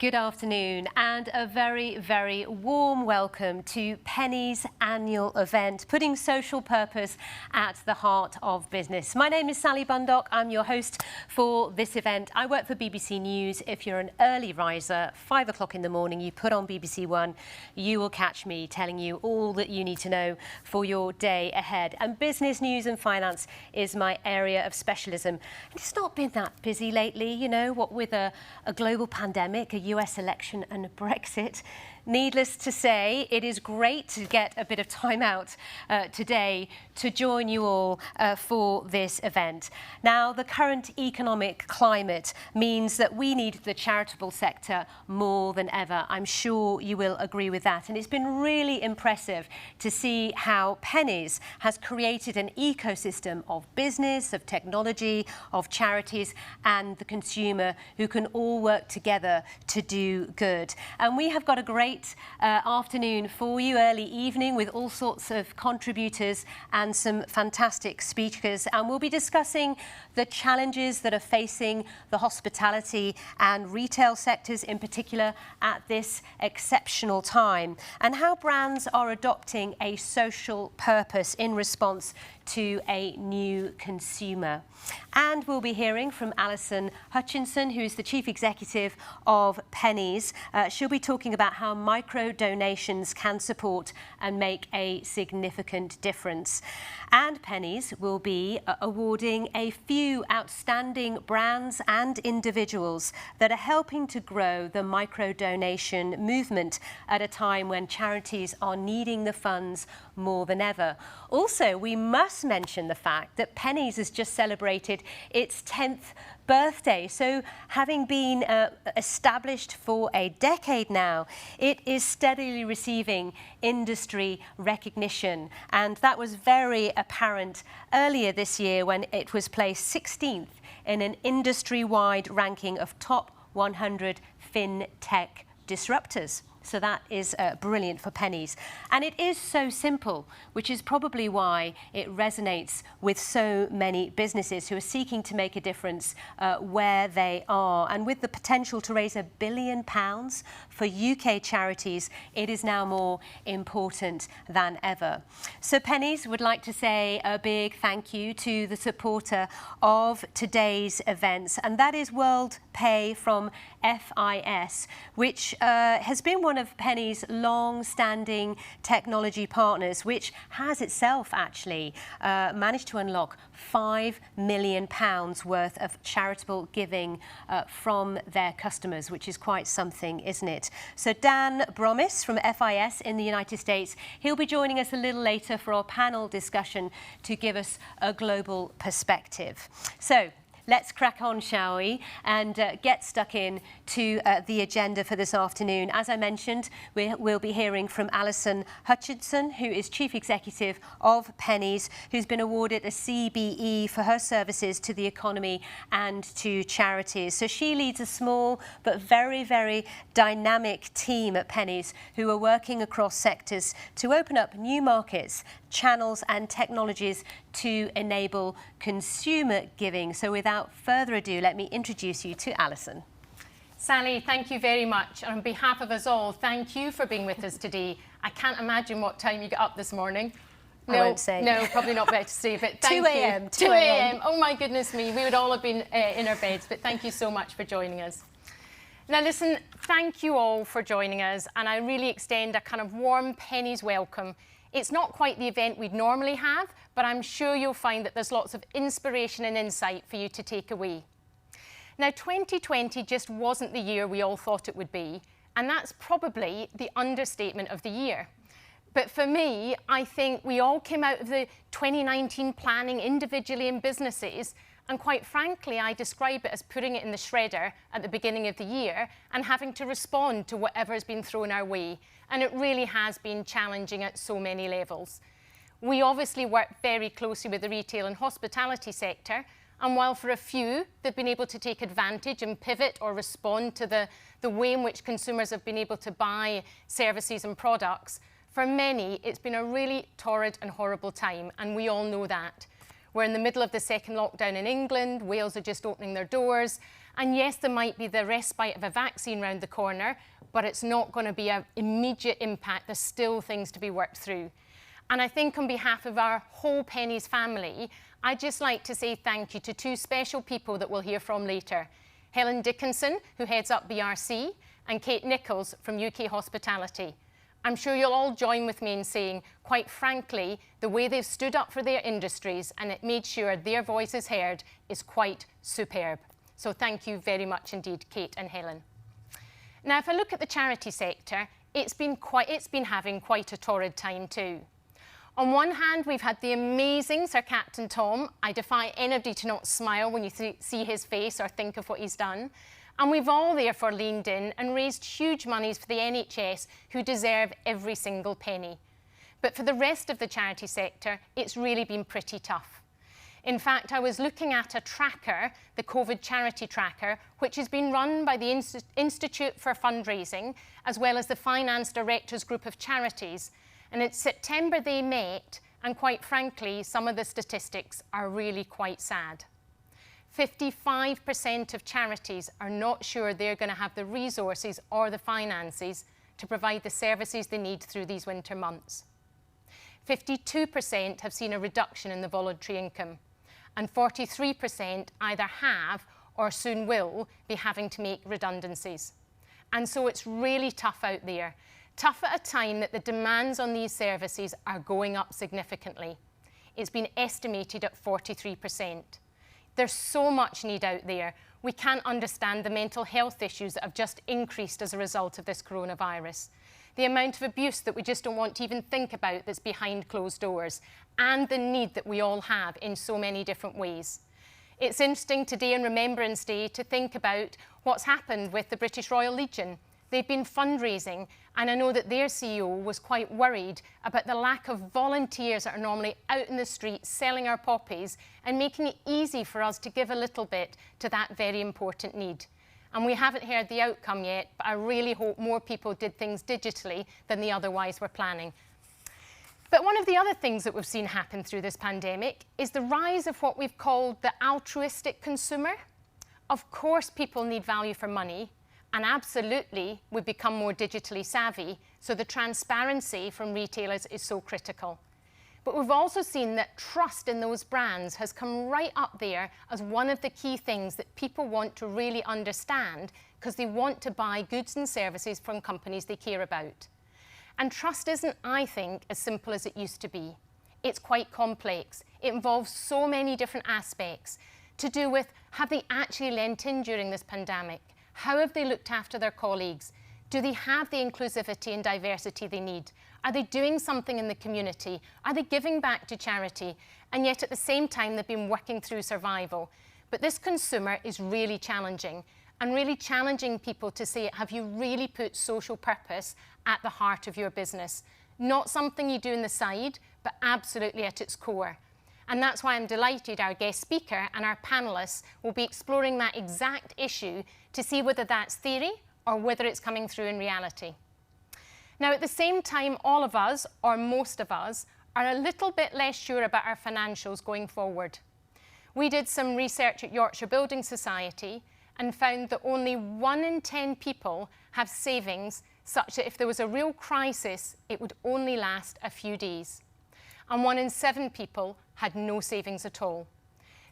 Good afternoon and a very, very warm welcome to Pennies' annual event, putting social purpose at the heart of business. My name is Sally Bundock. I'm your host for this event. I work for BBC News. If you're an early riser, 5 o'clock in the morning, you put on BBC One, you will catch me telling you all that you need to know for your day ahead. And business, news and finance is my area of specialism. And it's not been that busy lately, you know, what with a global pandemic, a US election and Brexit. Needless to say, it is great to get a bit of time out today to join you all for this event. Now, the current economic climate means that we need the charitable sector more than ever. I'm sure you will agree with that. And it's been really impressive to see how Pennies has created an ecosystem of business, of technology, of charities and the consumer who can all work together to do good. And we have got a great afternoon for you, early evening, with all sorts of contributors and some fantastic speakers. And we'll be discussing the challenges that are facing the hospitality and retail sectors in particular at this exceptional time, and how brands are adopting a social purpose in response to a new consumer. And we'll be hearing from Alison Hutchinson, who's the Chief Executive of Pennies. She'll be talking about how micro donations can support and make a significant difference. And Pennies will be awarding a few outstanding brands and individuals that are helping to grow the micro donation movement at a time when charities are needing the funds more than ever. Also, we must mention the fact that Pennies has just celebrated its 10th birthday. So having been established for a decade now, it is steadily receiving industry recognition. And that was very apparent earlier this year when it was placed 16th in an industry-wide ranking of top 100 fintech disruptors. So that is brilliant for Pennies. And it is so simple, which is probably why it resonates with so many businesses who are seeking to make a difference where they are. And with the potential to raise £1 billion for UK charities, it is now more important than ever. So Pennies would like to say a big thank you to the supporter of today's events, and that is Worldpay from FIS, which has been one of Pennies' long-standing technology partners, which has itself actually managed to unlock £5 million worth of charitable giving from their customers, which is quite something, isn't it? So Dan Bromis from FIS in the United States, he'll be joining us a little later for our panel discussion to give us a global perspective. So let's crack on, shall we, and get stuck in to the agenda for this afternoon. As I mentioned, we'll be hearing from Alison Hutchinson, who is Chief Executive of Pennies, who's been awarded a CBE for her services to the economy and to charities. So she leads a small but very, very dynamic team at Pennies who are working across sectors to open up new markets, channels and technologies to enable consumer giving. So without further ado, let me introduce you to Alison. Sally, thank you very much. On behalf of us all, thank you for being with us today. I can't imagine what time you got up this morning. I won't say. No, probably not better to say, but thank 2 a.m. 2 a.m. Oh my goodness me, we would all have been in our beds, but thank you so much for joining us. Now listen, thank you all for joining us, and I really extend a kind of warm Pennies welcome. It's not quite the event we'd normally have, but I'm sure you'll find that there's lots of inspiration and insight for you to take away. Now, 2020 just wasn't the year we all thought it would be, and that's probably the understatement of the year. But for me, I think we all came out of the 2019 planning individually in businesses, and quite frankly, I describe it as putting it in the shredder at the beginning of the year and having to respond to whatever has been thrown our way. And it really has been challenging at so many levels. We obviously work very closely with the retail and hospitality sector, and while for a few they've been able to take advantage and pivot or respond to the way in which consumers have been able to buy services and products, for many it's been a really torrid and horrible time, and we all know that. We're in the middle of the second lockdown in England, Wales are just opening their doors, And yes, there might be the respite of a vaccine round the corner, but it's not going to be an immediate impact. There's still things to be worked through. And I think on behalf of our whole Pennies family, I'd just like to say thank you to two special people that we'll hear from later. Helen Dickinson, who heads up BRC, and Kate Nichols from UK Hospitality. I'm sure you'll all join with me in saying, quite frankly, the way they've stood up for their industries and it made sure their voice is heard is quite superb. So thank you very much indeed, Kate and Helen. Now, if I look at the charity sector, it's been having quite a torrid time too. On one hand, we've had the amazing Sir Captain Tom. I defy anybody to not smile when you see his face or think of what he's done. And we've all therefore leaned in and raised huge monies for the NHS, who deserve every single penny. But for the rest of the charity sector, it's really been pretty tough. In fact, I was looking at a tracker, the COVID Charity Tracker, which has been run by the Institute for Fundraising, as well as the Finance Directors Group of Charities. And in September they met, and quite frankly, some of the statistics are really quite sad. 55% of charities are not sure they're going to have the resources or the finances to provide the services they need through these winter months. 52% have seen a reduction in the voluntary income, and 43% either have or soon will be having to make redundancies. And so it's really tough out there. Tough at a time that the demands on these services are going up significantly. It's been estimated at 43%. There's so much need out there. We can't understand the mental health issues that have just increased as a result of this coronavirus. The amount of abuse that we just don't want to even think about that's behind closed doors, and the need that we all have in so many different ways. It's interesting today on Remembrance Day to think about what's happened with the British Royal Legion. They've been fundraising, and I know that their CEO was quite worried about the lack of volunteers that are normally out in the street selling our poppies and making it easy for us to give a little bit to that very important need. And we haven't heard the outcome yet, but I really hope more people did things digitally than they otherwise were planning. But one of the other things that we've seen happen through this pandemic is the rise of what we've called the altruistic consumer. Of course, people need value for money, and absolutely, we've become more digitally savvy, so the transparency from retailers is so critical. But we've also seen that trust in those brands has come right up there as one of the key things that people want to really understand, because they want to buy goods and services from companies they care about. And trust isn't, I think, as simple as it used to be. It's quite complex. It involves so many different aspects to do with, have they actually lent in during this pandemic? How have they looked after their colleagues? Do they have the inclusivity and diversity they need? Are they doing something in the community? Are they giving back to charity? And yet at the same time, they've been working through survival. But this consumer is really challenging, and really challenging people to say, have you really put social purpose at the heart of your business? Not something you do on the side, but absolutely at its core. And that's why I'm delighted our guest speaker and our panellists will be exploring that exact issue to see whether that's theory or whether it's coming through in reality. Now, at the same time, all of us, or most of us, are a little bit less sure about our financials going forward. We did some research at Yorkshire Building Society and found that only 1 in 10 people have savings such that if there was a real crisis, it would only last a few days. And 1 in 7 people had no savings at all.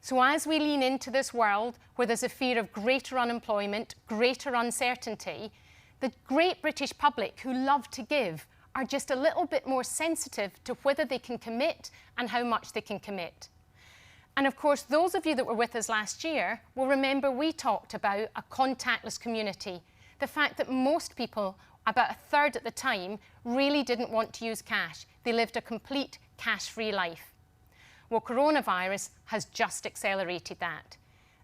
So as we lean into this world where there's a fear of greater unemployment, greater uncertainty, the great British public who love to give are just a little bit more sensitive to whether they can commit and how much they can commit. And of course, those of you that were with us last year will remember we talked about a contactless community. The fact that most people, about a third at the time, really didn't want to use cash. They lived a complete cash-free life. Well, coronavirus has just accelerated that.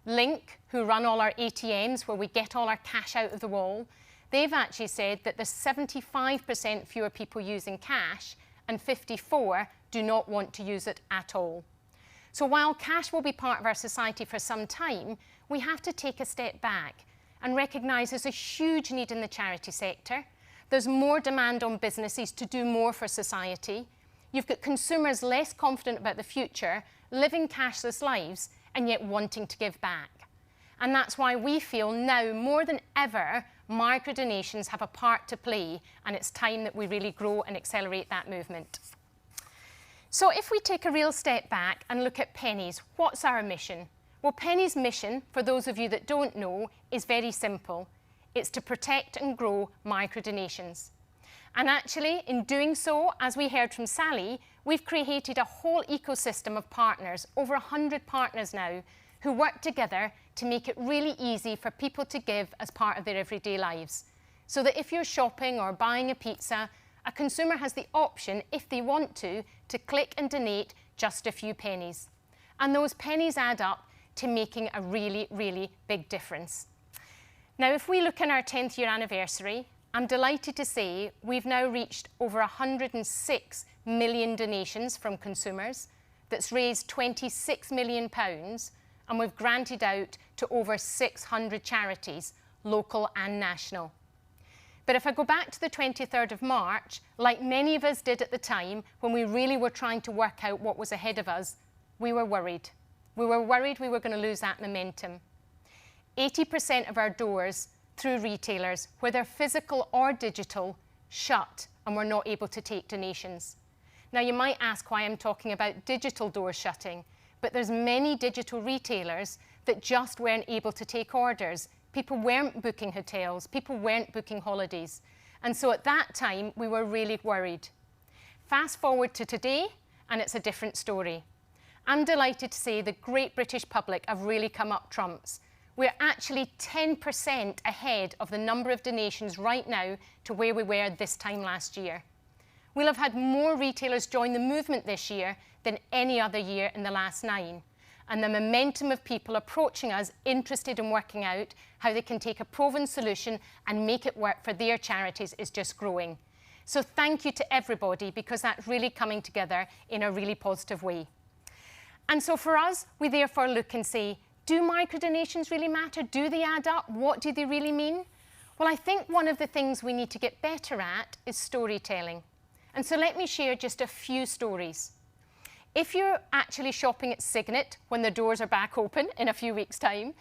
Link, who run all our ATMs where we get all our cash out of the wall, they've actually said that there's 75% fewer people using cash and 54% do not want to use it at all. So while cash will be part of our society for some time, we have to take a step back and recognise there's a huge need in the charity sector. There's more demand on businesses to do more for society. You've got consumers less confident about the future, living cashless lives, and yet wanting to give back. And that's why we feel now more than ever, microdonations have a part to play, and it's time that we really grow and accelerate that movement. So if we take a real step back and look at Pennies, what's our mission? Well, Pennies' mission, for those of you that don't know, is very simple. It's to protect and grow microdonations. And actually, in doing so, as we heard from Sally, we've created a whole ecosystem of partners, over 100 partners now, who work together to make it really easy for people to give as part of their everyday lives. So that if you're shopping or buying a pizza, a consumer has the option, if they want to click and donate just a few pennies. And those pennies add up to making a really, really big difference. Now, if we look in our 10th year anniversary, I'm delighted to say we've now reached over 106 million donations from consumers. That's raised £26 million, and we've granted out to over 600 charities, local and national. But if I go back to the 23rd of March, like many of us did at the time, when we really were trying to work out what was ahead of us, we were worried. We were worried we were going to lose that momentum. 80% of our doors through retailers, whether physical or digital, shut and were not able to take donations. Now, you might ask why I'm talking about digital doors shutting, but there's many digital retailers that just weren't able to take orders. People weren't booking hotels, people weren't booking holidays. And so at that time, we were really worried. Fast forward to today, and it's a different story. I'm delighted to say the great British public have really come up trumps. We're actually 10% ahead of the number of donations right now to where we were this time last year. We'll have had more retailers join the movement this year than any other year in the last 9. And the momentum of people approaching us interested in working out how they can take a proven solution and make it work for their charities is just growing. So thank you to everybody, because that's really coming together in a really positive way. And so for us, we therefore look and say, do microdonations really matter? Do they add up? What do they really mean? Well, I think one of the things we need to get better at is storytelling. And so let me share just a few stories. If you're actually shopping at Signet when the doors are back open in a few weeks' time,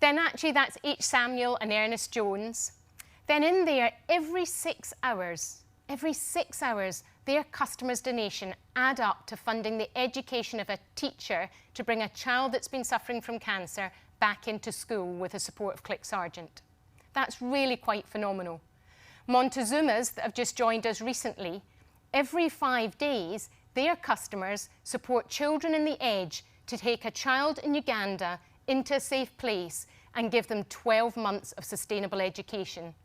then actually that's H. Samuel and Ernest Jones. Then in there, every 6 hours, their customers' donation add up to funding the education of a teacher to bring a child that's been suffering from cancer back into school with the support of Click Sargent. That's really quite phenomenal. Montezuma's that have just joined us recently, every 5 days, their customers support Children in the Edge to take a child in Uganda into a safe place and give them 12 months of sustainable education.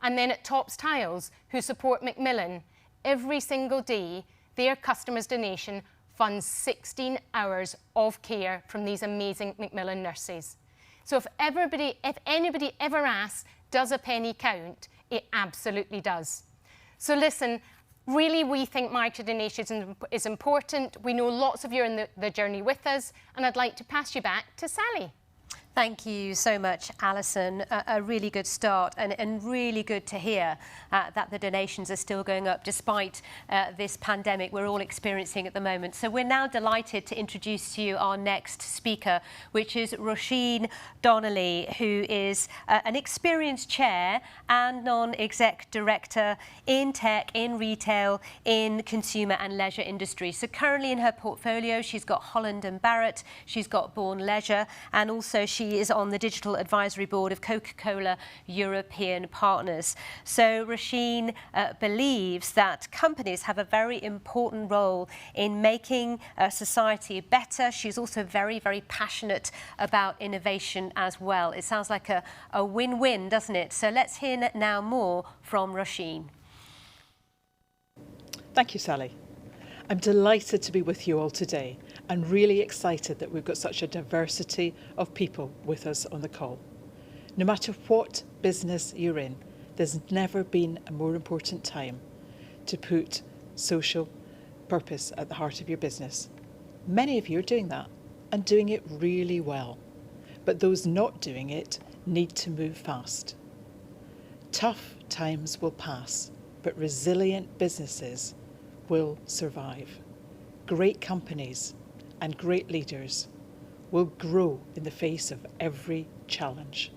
And then at Tops Tiles, who support Macmillan, every single day, their customers' donation funds 16 hours of care from these amazing Macmillan nurses. So if anybody ever asks, does a penny count? It absolutely does. So listen, really we think microdonations is important. We know lots of you are in the journey with us, and I'd like to pass you back to Sally. Thank you so much, Alison. A really good start, and really good to hear that the donations are still going up despite this pandemic we're all experiencing at the moment. So we're now delighted to introduce to you our next speaker, which is Roisin Donnelly, who is an experienced chair and non-exec director in tech, in retail, in consumer and leisure industry. So currently in her portfolio, she's got Holland & Barrett, she's got Bourne Leisure, and also she is on the digital advisory board of Coca-Cola European Partners. So Roisin believes that companies have a very important role in making society better. She's also very, very passionate about innovation as well. It sounds like a win-win, doesn't it? So let's hear now more from Roisin. Thank you, Sally. I'm delighted to be with you all today, and really excited that we've got such a diversity of people with us on the call. No matter what business you're in, there's never been a more important time to put social purpose at the heart of your business. Many of you are doing that, and doing it really well. But those not doing it need to move fast. Tough times will pass, but resilient businesses will survive. Great companies and great leaders will grow in the face of every challenge.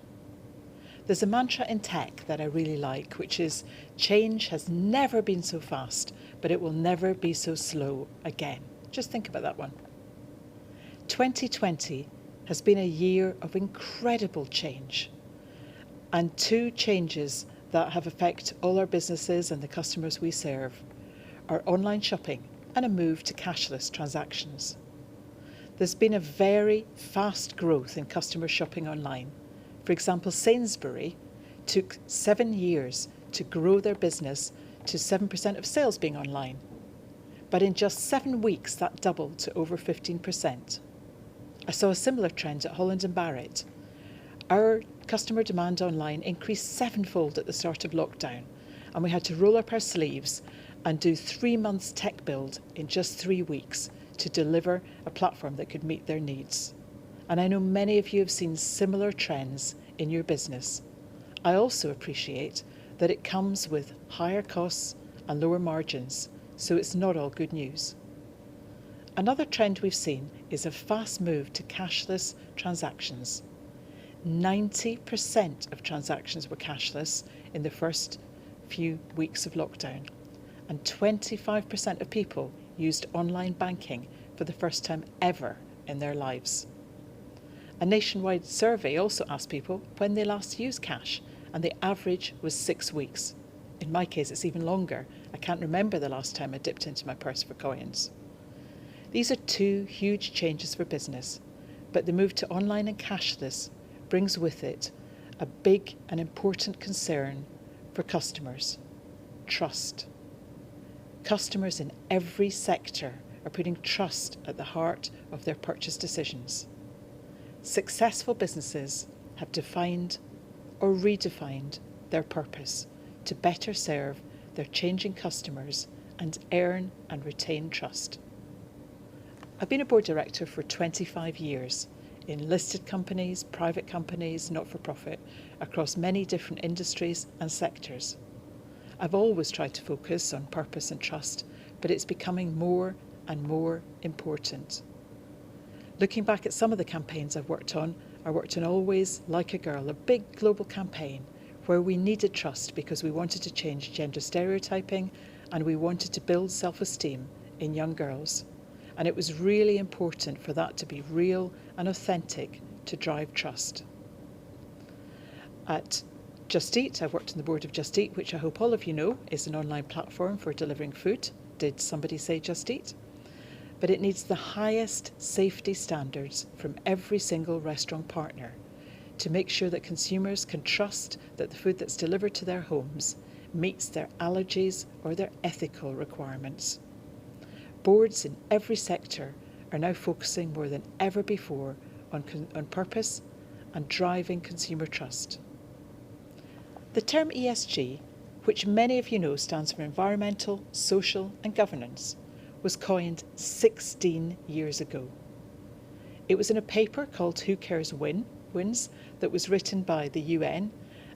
There's a mantra in tech that I really like, which is change has never been so fast, but it will never be so slow again. Just think about that one. 2020 has been a year of incredible change, and two changes that have affected all our businesses and the customers we serve are online shopping and a move to cashless transactions. There's been a very fast growth in customer shopping online. For example, Sainsbury's took 7 years to grow their business to 7% of sales being online. But in just 7 weeks, that doubled to over 15%. I saw a similar trend at Holland & Barrett. Our customer demand online increased 7-fold at the start of lockdown, and we had to roll up our sleeves and do 3 months tech build in just 3 weeks to deliver a platform that could meet their needs. And I know many of you have seen similar trends in your business. I also appreciate that it comes with higher costs and lower margins, so it's not all good news. Another trend we've seen is a fast move to cashless transactions. 90% of transactions were cashless in the first few weeks of lockdown, and 25% of people used online banking for the first time ever in their lives. A nationwide survey also asked people when they last used cash, and the average was 6 weeks. In my case, it's even longer. I can't remember the last time I dipped into my purse for coins. These are two huge changes for business, but the move to online and cashless brings with it a big and important concern for customers: trust. Customers in every sector are putting trust at the heart of their purchase decisions. Successful businesses have defined or redefined their purpose to better serve their changing customers and earn and retain trust. I've been a board director for 25 years in listed companies, private companies, not-for-profit, across many different industries and sectors. I've always tried to focus on purpose and trust, but it's becoming more and more important. Looking back at some of the campaigns I've worked on, I worked on Always Like a Girl, a big global campaign where we needed trust because we wanted to change gender stereotyping and we wanted to build self-esteem in young girls. And it was really important for that to be real and authentic to drive trust. At Just Eat, I've worked on the board of Just Eat, which I hope all of you know is an online platform for delivering food. Did somebody say Just Eat? But it needs the highest safety standards from every single restaurant partner to make sure that consumers can trust that the food that's delivered to their homes meets their allergies or their ethical requirements. Boards in every sector are now focusing more than ever before on purpose and driving consumer trust. The term ESG, which many of you know stands for environmental, social and governance, was coined 16 years ago. It was in a paper called Who Cares Wins that was written by the UN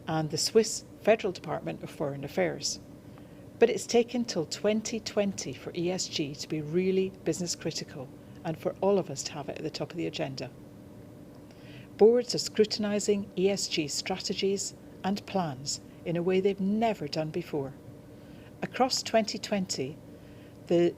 and the Swiss Federal Department of Foreign Affairs. But it's taken till 2020 for ESG to be really business critical and for all of us to have it at the top of the agenda. Boards are scrutinising ESG strategies and plans in a way they've never done before. Across 2020, the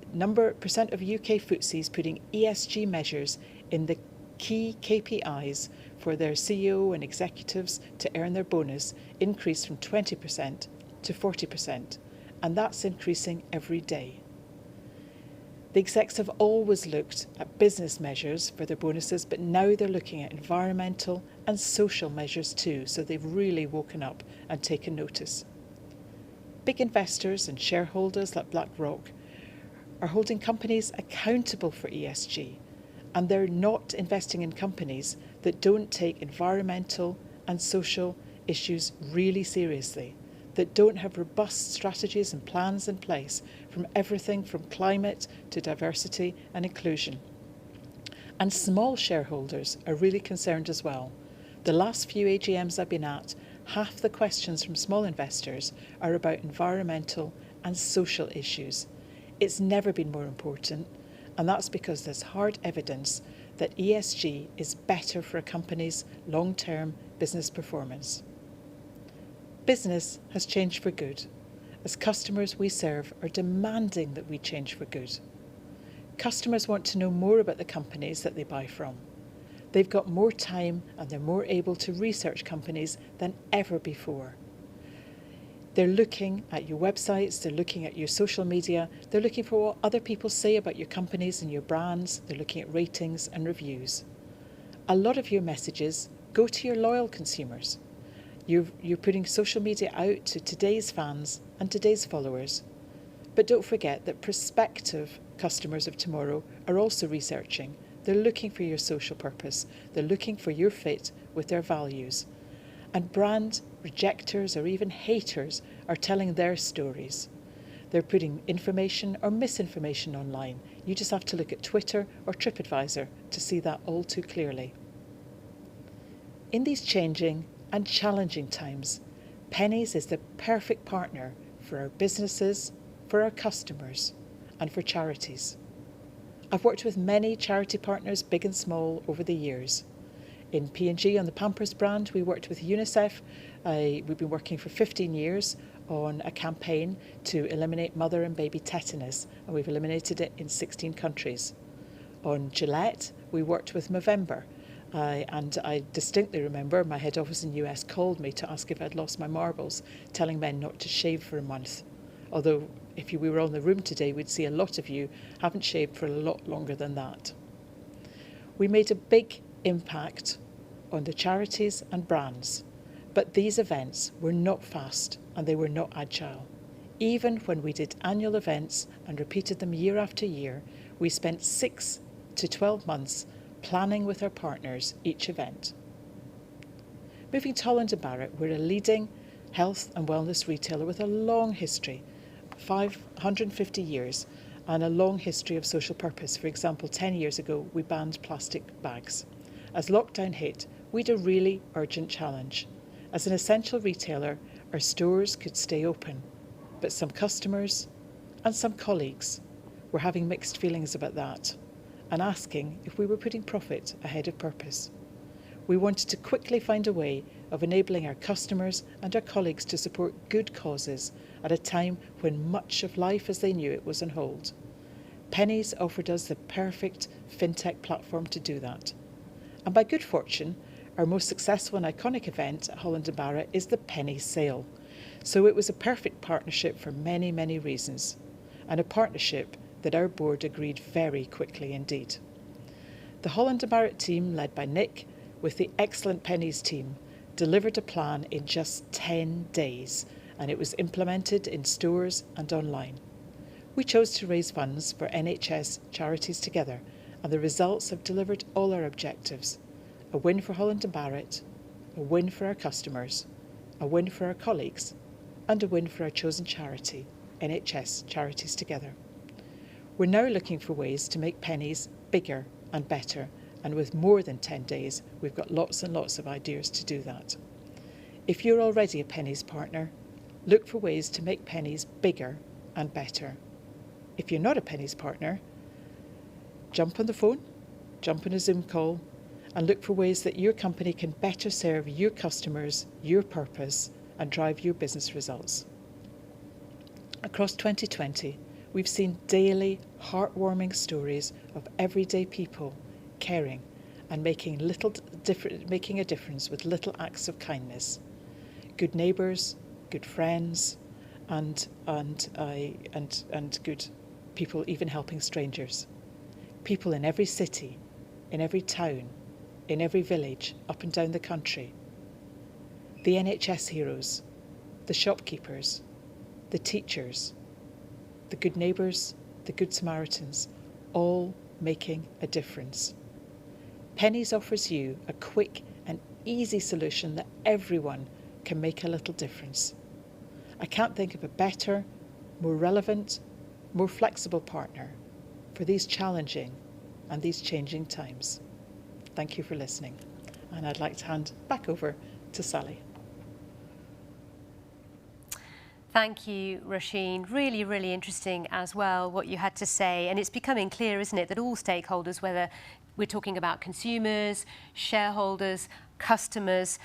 percent of UK FTSEs putting ESG measures in the key KPIs for their CEO and executives to earn their bonus increased from 20% to 40%, and that's increasing every day. The execs have always looked at business measures for their bonuses, but now they're looking at environmental and social measures too, so they've really woken up and taken notice. Big investors and shareholders like BlackRock are holding companies accountable for ESG, and they're not investing in companies that don't take environmental and social issues really seriously, that don't have robust strategies and plans in place from everything from climate to diversity and inclusion. And small shareholders are really concerned as well. The last few AGMs I've been at, half the questions from small investors are about environmental and social issues. It's never been more important, and that's because there's hard evidence that ESG is better for a company's long-term business performance. Business has changed for good, as customers we serve are demanding that we change for good. Customers want to know more about the companies that they buy from. They've got more time and they're more able to research companies than ever before. They're looking at your websites, they're looking at your social media, they're looking for what other people say about your companies and your brands, they're looking at ratings and reviews. A lot of your messages go to your loyal consumers. You're putting social media out to today's fans and today's followers. But don't forget that prospective customers of tomorrow are also researching. They're looking for your social purpose. They're looking for your fit with their values. And brand rejectors or even haters are telling their stories. They're putting information or misinformation online. You just have to look at Twitter or TripAdvisor to see that all too clearly. In these changing and challenging times, Pennies is the perfect partner for our businesses, for our customers, and for charities. I've worked with many charity partners, big and small, over the years. In P&G on the Pampers brand, we worked with UNICEF. We've been working for 15 years on a campaign to eliminate mother and baby tetanus, and we've eliminated it in 16 countries. On Gillette, we worked with Movember, and I distinctly remember my head office in the US called me to ask if I'd lost my marbles, telling men not to shave for a month. Although if we were on the room today, we'd see a lot of you haven't shaved for a lot longer than that. We made a big impact on the charities and brands, but these events were not fast and they were not agile. Even when we did annual events and repeated them year after year, we spent 6 to 12 months planning with our partners each event. Moving to Holland & Barrett, we're a leading health and wellness retailer with a long history, 550 years, and a long history of social purpose. For example, 10 years ago, we banned plastic bags. As lockdown hit, we had a really urgent challenge. As an essential retailer, our stores could stay open, but some customers and some colleagues were having mixed feelings about that and asking if we were putting profit ahead of purpose. We wanted to quickly find a way of enabling our customers and our colleagues to support good causes at a time when much of life as they knew it was on hold. Pennies offered us the perfect fintech platform to do that. And by good fortune, our most successful and iconic event at Holland & Barrett is the Penny Sale. So it was a perfect partnership for many, many reasons, and a partnership that our board agreed very quickly indeed. The Holland & Barrett team, led by Nick, with the excellent Pennies team, delivered a plan in just 10 days, and it was implemented in stores and online. We chose to raise funds for NHS Charities Together, and the results have delivered all our objectives. A win for Holland & Barrett, a win for our customers, a win for our colleagues, and a win for our chosen charity, NHS Charities Together. We're now looking for ways to make Pennies bigger and better, and with more than 10 days, we've got lots and lots of ideas to do that. If you're already a Pennies partner, look for ways to make Pennies bigger and better. If you're not a Pennies partner, jump on the phone, jump on a Zoom call, and look for ways that your company can better serve your customers, your purpose, and drive your business results. Across 2020, we've seen daily, heartwarming stories of everyday people caring and making a difference with little acts of kindness. Good neighbours, good friends, and good people even helping strangers. People in every city, in every town, in every village, up and down the country. The NHS heroes, the shopkeepers, the teachers, the good neighbours, the good Samaritans, all making a difference. Pennies offers you a quick and easy solution that everyone can make a little difference. I can't think of a better, more relevant, more flexible partner for these challenging and these changing times. Thank you for listening. And I'd like to hand back over to Sally. Thank you, Roisin. Really, really interesting as well what you had to say. And it's becoming clear, isn't it, that all stakeholders, whether We're talking about consumers, shareholders, customers.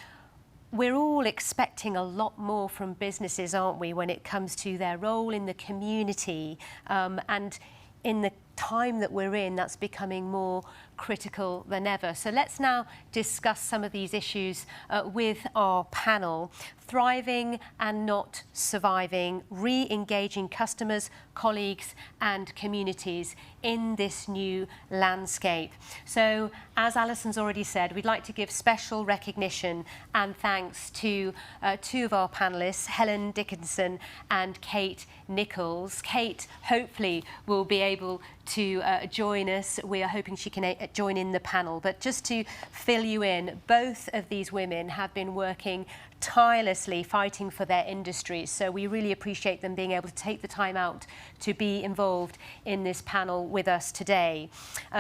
We're all expecting a lot more from businesses, aren't we, when it comes to their role in the community, and in the time that we're in, that's becoming more critical than ever. So let's now discuss some of these issues with our panel. Thriving and not surviving, re-engaging customers, colleagues and communities in this new landscape. So as Alison's already said, we'd like to give special recognition and thanks to two of our panellists, Helen Dickinson and Kate Nichols. Kate hopefully will be able to join us. We are hoping she can join in the panel. But just to fill you in, both of these women have been working tirelessly fighting for their industries. So we really appreciate them being able to take the time out to be involved in this panel with us today.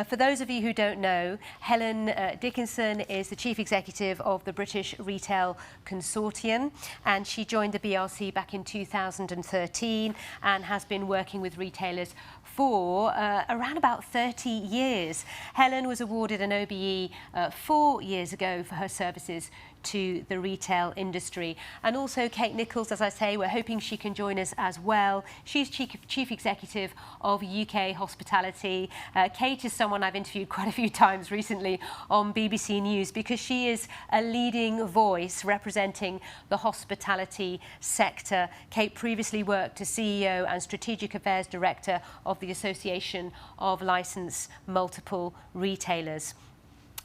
For those of you who don't know, Helen Dickinson is the Chief Executive of the British Retail Consortium, and she joined the BRC back in 2013 and has been working with retailers for around about 30 years. Helen was awarded an OBE 4 years ago for her services to the retail industry. And also Kate Nichols, as I say, we're hoping she can join us as well. She's Chief Executive of UK Hospitality. Kate is someone I've interviewed quite a few times recently on BBC News because she is a leading voice representing the hospitality sector. Kate previously worked as CEO and Strategic Affairs Director of the Association of Licensed Multiple Retailers.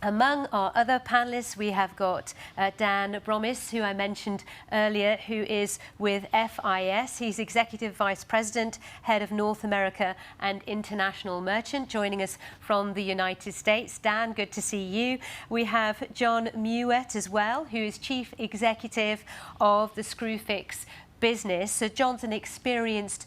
Among our other panellists, we have got Dan Bromis, who I mentioned earlier, who is with FIS. He's Executive Vice President, Head of North America and International Merchant, joining us from the United States. Dan, good to see you. We have John Mewett as well, who is Chief Executive of the Screwfix business. So John's an experienced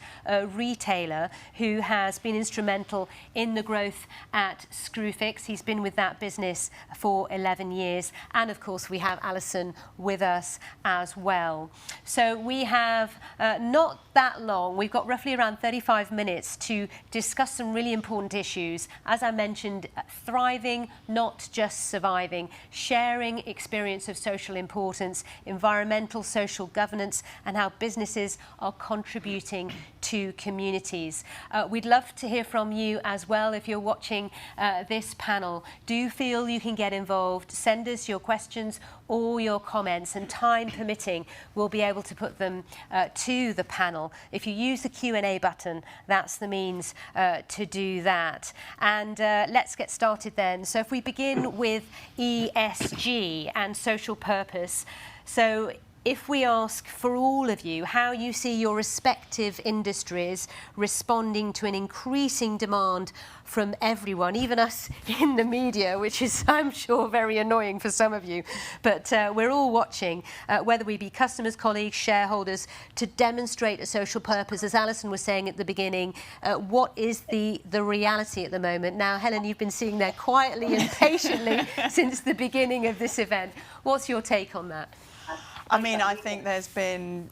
retailer who has been instrumental in the growth at Screwfix. He's been with that business for 11 years. And of course, we have Alison with us as well. So we have not that long. We've got roughly around 35 minutes to discuss some really important issues. As I mentioned, thriving, not just surviving, sharing experience of social importance, environmental, social governance, and how businesses are contributing to communities. We'd love to hear from you as well. If you're watching this panel, do you feel you can get involved? Send us your questions or your comments, and time permitting, we'll be able to put them to the panel. If you use the Q&A button, that's the means to do that. And let's get started then. So if we begin with ESG and social purpose. So if we ask for all of you how you see your respective industries responding to an increasing demand from everyone, even us in the media, which is, I'm sure, very annoying for some of you, but we're all watching, whether we be customers, colleagues, shareholders, to demonstrate a social purpose. As Alison was saying at the beginning, what is the reality at the moment? Now, Helen, you've been sitting there quietly and patiently since the beginning of this event. What's your take on that? I mean, I think there's been,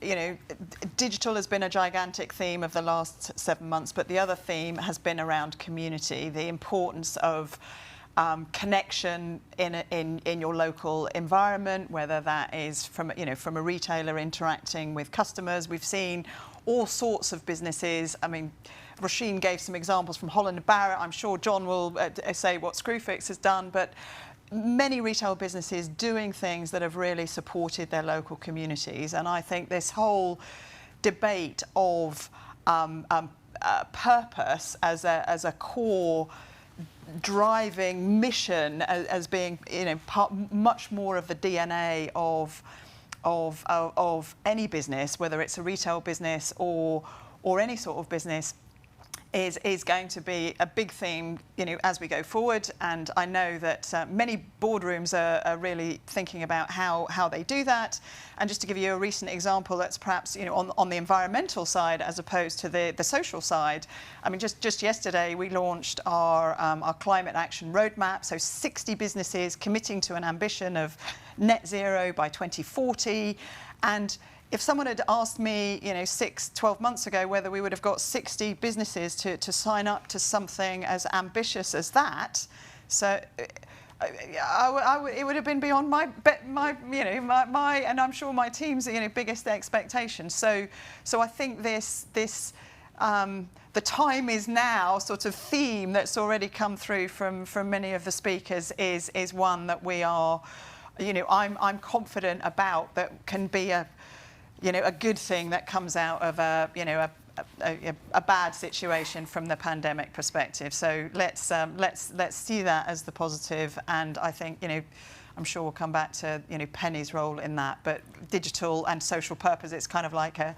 digital has been a gigantic theme of the last 7 months, but the other theme has been around community, the importance of connection in your local environment, whether that is from a retailer interacting with customers. We've seen all sorts of businesses. I mean, Roisin gave some examples from Holland & Barrett. I'm sure John will say what Screwfix has done, but many retail businesses doing things that have really supported their local communities. And I think this whole debate of purpose as a core driving mission, as being much more of the DNA of any business, whether it's a retail business or any sort of business, is going to be a big theme, as we go forward. And I know that many boardrooms are really thinking about how they do that. And just to give you a recent example, that's perhaps on the environmental side as opposed to the social side. I mean, just yesterday we launched our climate action roadmap. So 60 businesses committing to an ambition of net zero by 2040. And if someone had asked me, 12 months ago, whether we would have got 60 businesses to sign up to something as ambitious as that, So it would have been beyond my and I'm sure my team's biggest expectations. So I think this the time is now sort of theme that's already come through from many of the speakers is one that we are, I'm confident about, that can be a good thing that comes out of a bad situation from the pandemic perspective. So let's see that as the positive, and I think I'm sure we'll come back to Penny's role in that, but digital and social purpose, it's kind of like a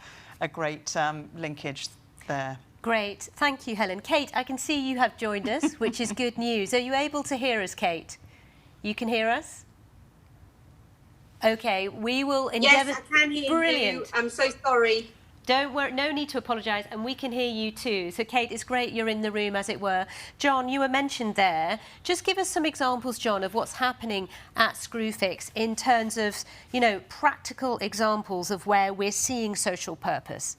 great linkage there. Great, thank you, Helen. Kate, I can see you have joined us, which is good news. Are you able to hear us, Kate? You can hear us? Okay, we will endeavour. Yes, I can hear Brilliant. you. I'm so sorry. Don't worry, no need to apologise, and we can hear you too. So, Kate, it's great you're in the room, as it were. John, you were mentioned there. Just give us some examples, John, of what's happening at Screwfix in terms of, practical examples of where we're seeing social purpose.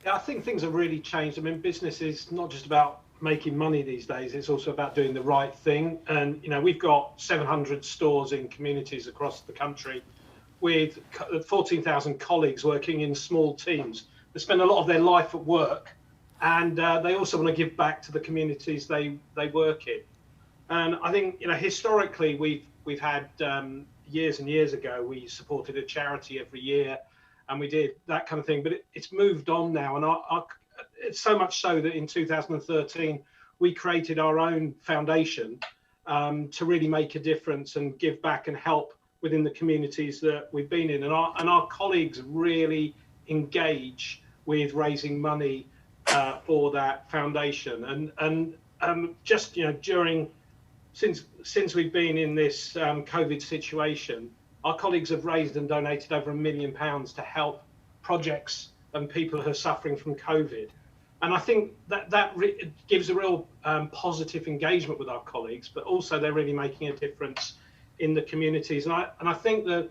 Yeah, I think things have really changed. I mean, business is not just about making money these days, it's also about doing the right thing. And, we've got 700 stores in communities across the country with 14,000 colleagues working in small teams. They spend a lot of their life at work, and they also want to give back to the communities they work in. And I think, historically, we've had years and years ago, we supported a charity every year, and we did that kind of thing, but it's moved on now. And it's so much so that in 2013, we created our own foundation to really make a difference and give back and help within the communities that we've been in. And our colleagues really engage with raising money for that foundation. And just, since we've been in this COVID situation, our colleagues have raised and donated over £1 million to help projects and people who are suffering from COVID. And I think that gives a real positive engagement with our colleagues, but also they're really making a difference in the communities. And I think the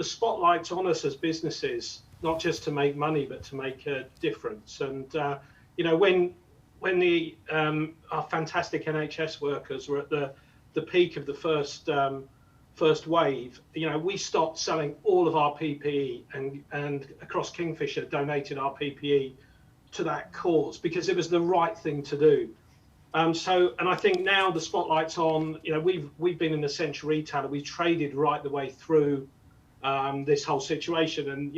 spotlight's on us as businesses, not just to make money, but to make a difference. And, when our fantastic NHS workers were at the peak of the first wave, we stopped selling all of our PPE and across Kingfisher donated our PPE to that cause because it was the right thing to do. And I think now the spotlight's on, we've been an essential retailer. We've traded right the way through this whole situation. And,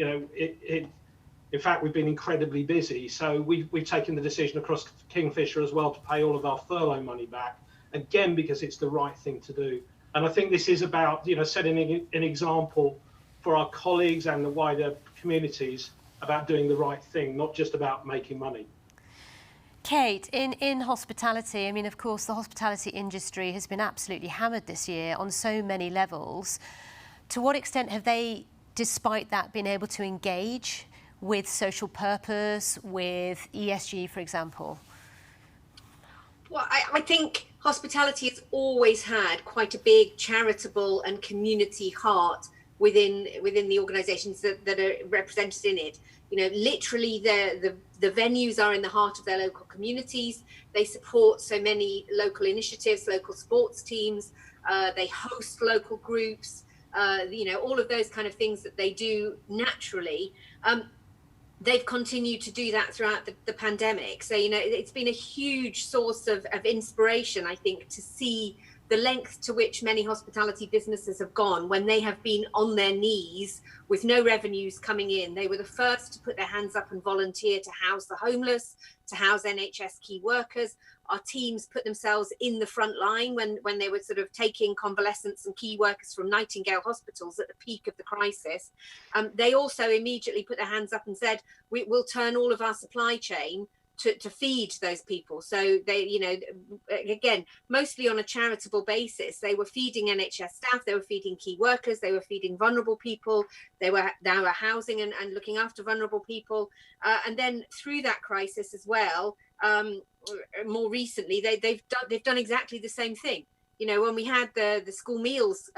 in fact, we've been incredibly busy. So we've taken the decision across Kingfisher as well to pay all of our furlough money back, again, because it's the right thing to do. And I think this is about, setting an example for our colleagues and the wider communities about doing the right thing, not just about making money. Kate, in hospitality, I mean, of course, the hospitality industry has been absolutely hammered this year on so many levels. To what extent have they, despite that, been able to engage with social purpose, with ESG, for example? Well, I think hospitality has always had quite a big charitable and community heart within the organisations that are represented in it. Literally the venues are in the heart of their local communities. They support so many local initiatives, local sports teams. They host local groups. All of those kind of things that they do naturally. They've continued to do that throughout the pandemic. So, it's been a huge source of inspiration, I think, to see the length to which many hospitality businesses have gone when they have been on their knees with no revenues coming in. They were the first to put their hands up and volunteer to house the homeless, to house NHS key workers. Our teams put themselves in the front line when they were sort of taking convalescents and key workers from Nightingale hospitals at the peak of the crisis. They also immediately put their hands up and said, we'll turn all of our supply chain to feed those people. So they, again, mostly on a charitable basis, they were feeding NHS staff, they were feeding key workers, they were feeding vulnerable people, they were housing and looking after vulnerable people. And then through that crisis as well, more recently, they've done exactly the same thing. When we had the school meals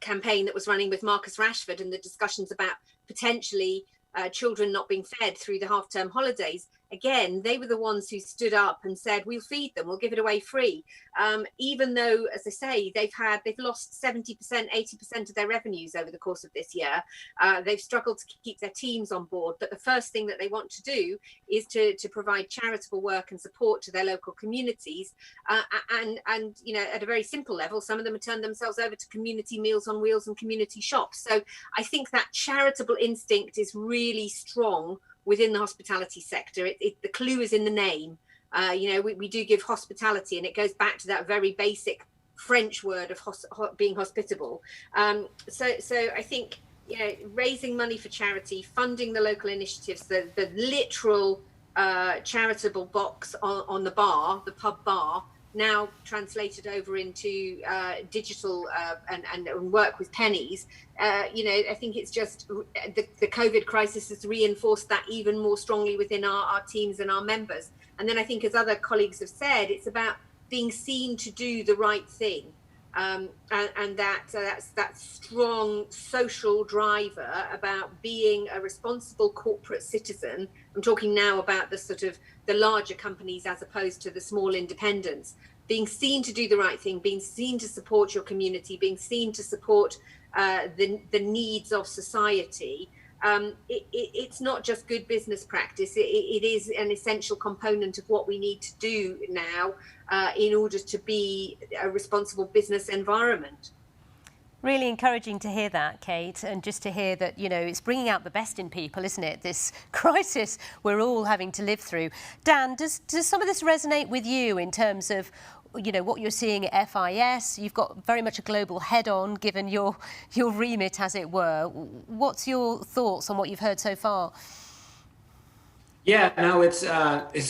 campaign that was running with Marcus Rashford and the discussions about potentially children not being fed through the half-term holidays, again, they were the ones who stood up and said, we'll feed them, we'll give it away free. Even though, as I say, they've lost 70%, 80% of their revenues over the course of this year. They've struggled to keep their teams on board. But the first thing that they want to do is to provide charitable work and support to their local communities. And you know, at a very simple level, some of them have turned themselves over to community Meals on Wheels and community shops. So I think that charitable instinct is really strong within the hospitality sector. The clue is in the name. You know, we do give hospitality, and it goes back to that very basic French word of being hospitable. So I think, you know, raising money for charity, funding the local initiatives, the literal charitable box on the bar, the pub bar, now translated over into digital and work with Pennies. You know, I think it's just the COVID crisis has reinforced that even more strongly within our teams and our members. And then I think, as other colleagues have said, it's about being seen to do the right thing. And that's that strong social driver about being a responsible corporate citizen. I'm talking now about the sort of the larger companies as opposed to the small independents. Being seen to do the right thing, being seen to support your community, being seen to support the needs of society. It's not just good business practice. It is an essential component of what we need to do now in order to be a responsible business environment. Really encouraging to hear that, Kate, and just to hear that, you know, it's bringing out the best in people, isn't it? This crisis we're all having to live through. Dan, does some of this resonate with you in terms of, you know, what you're seeing at FIS? You've got very much a global head-on, given your remit, as it were. What's your thoughts on what you've heard so far? Yeah, no, it's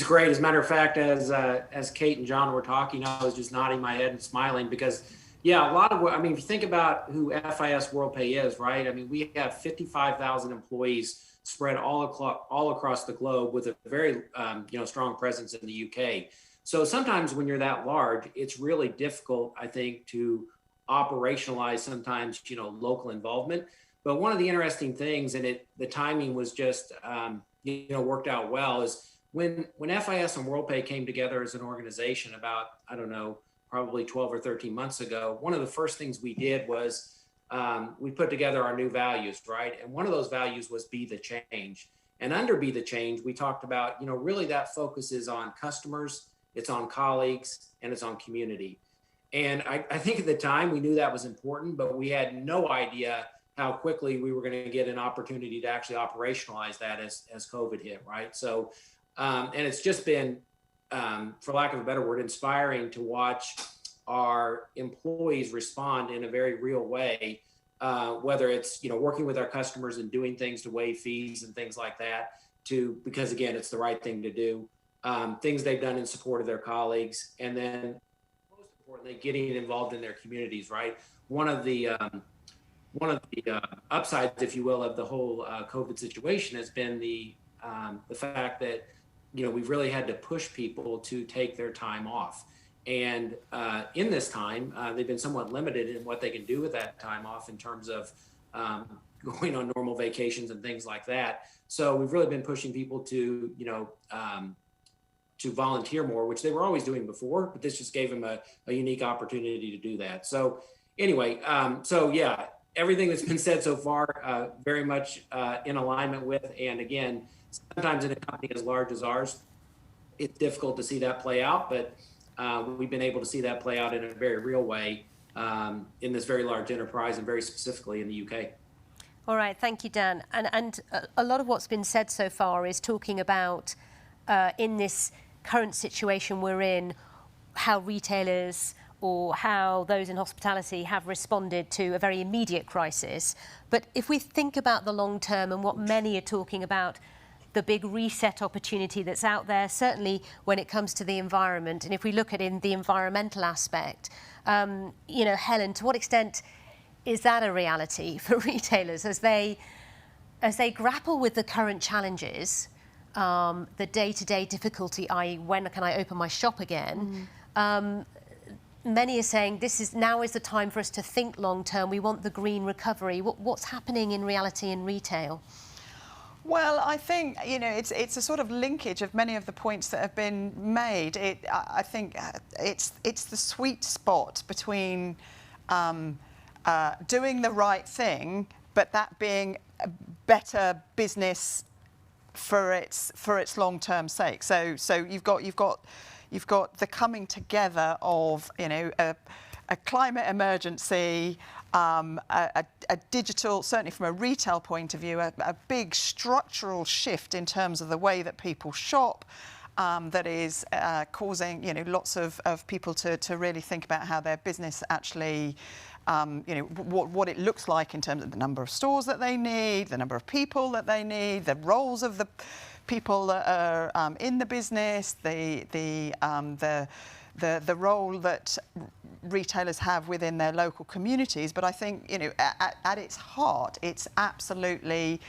great. As a matter of fact, as Kate and John were talking, I was just nodding my head and smiling because, yeah, a lot of what, I mean, if you think about who FIS Worldpay is, right? I mean, we have 55,000 employees spread all across the globe with a very, you know, strong presence in the UK. So sometimes when you're that large, it's really difficult, I think, to operationalize sometimes, you know, local involvement. But one of the interesting things, and the timing was just, you know, worked out well, is when FIS and Worldpay came together as an organization about, I don't know, probably 12 or 13 months ago, one of the first things we did was we put together our new values, right? And one of those values was be the change. And under be the change, we talked about, you know, really that focuses on customers, it's on colleagues, and it's on community. And I think at the time we knew that was important, but we had no idea how quickly we were going to get an opportunity to actually operationalize that as COVID hit, right? So, and it's just been, for lack of a better word, inspiring to watch our employees respond in a very real way, whether it's, you know, working with our customers and doing things to waive fees and things like that, because again, it's the right thing to do. Things they've done in support of their colleagues, and then most importantly, getting involved in their communities, right? One of the upsides, if you will, of the whole COVID situation has been the fact that, you know, we've really had to push people to take their time off. And in this time, they've been somewhat limited in what they can do with that time off in terms of going on normal vacations and things like that. So we've really been pushing people to, you know, to volunteer more, which they were always doing before, but this just gave them a unique opportunity to do that. So anyway, so yeah, everything that's been said so far, very much in alignment with, and again, sometimes in a company as large as ours, it's difficult to see that play out, but we've been able to see that play out in a very real way in this very large enterprise, and very specifically in the UK. All right, thank you, Dan. And a lot of what's been said so far is talking about, in this current situation we're in, how retailers or how those in hospitality have responded to a very immediate crisis. But if we think about the long term and what many are talking about, the big reset opportunity that's out there, certainly when it comes to the environment, and if we look at in the environmental aspect, you know, Helen, to what extent is that a reality for retailers as they grapple with the current challenges, the day-to-day difficulty, i.e. when can I open my shop again? Many are saying now is the time for us to think long term. We want the green recovery. What's happening in reality in retail? Well, I think, you know, it's a sort of linkage of many of the points that have been made. I think it's the sweet spot between doing the right thing, but that being a better business for its long-term sake. So you've got the coming together of, you know, a climate emergency, a digital, certainly from a retail point of view, a big structural shift in terms of the way that people shop, that is causing, you know, lots of people to really think about how their business actually, you know, what it looks like in terms of the number of stores that they need, the number of people that they need, the roles of the people that are in the business, the role that retailers have within their local communities. But I think, you know, at its heart, it's absolutely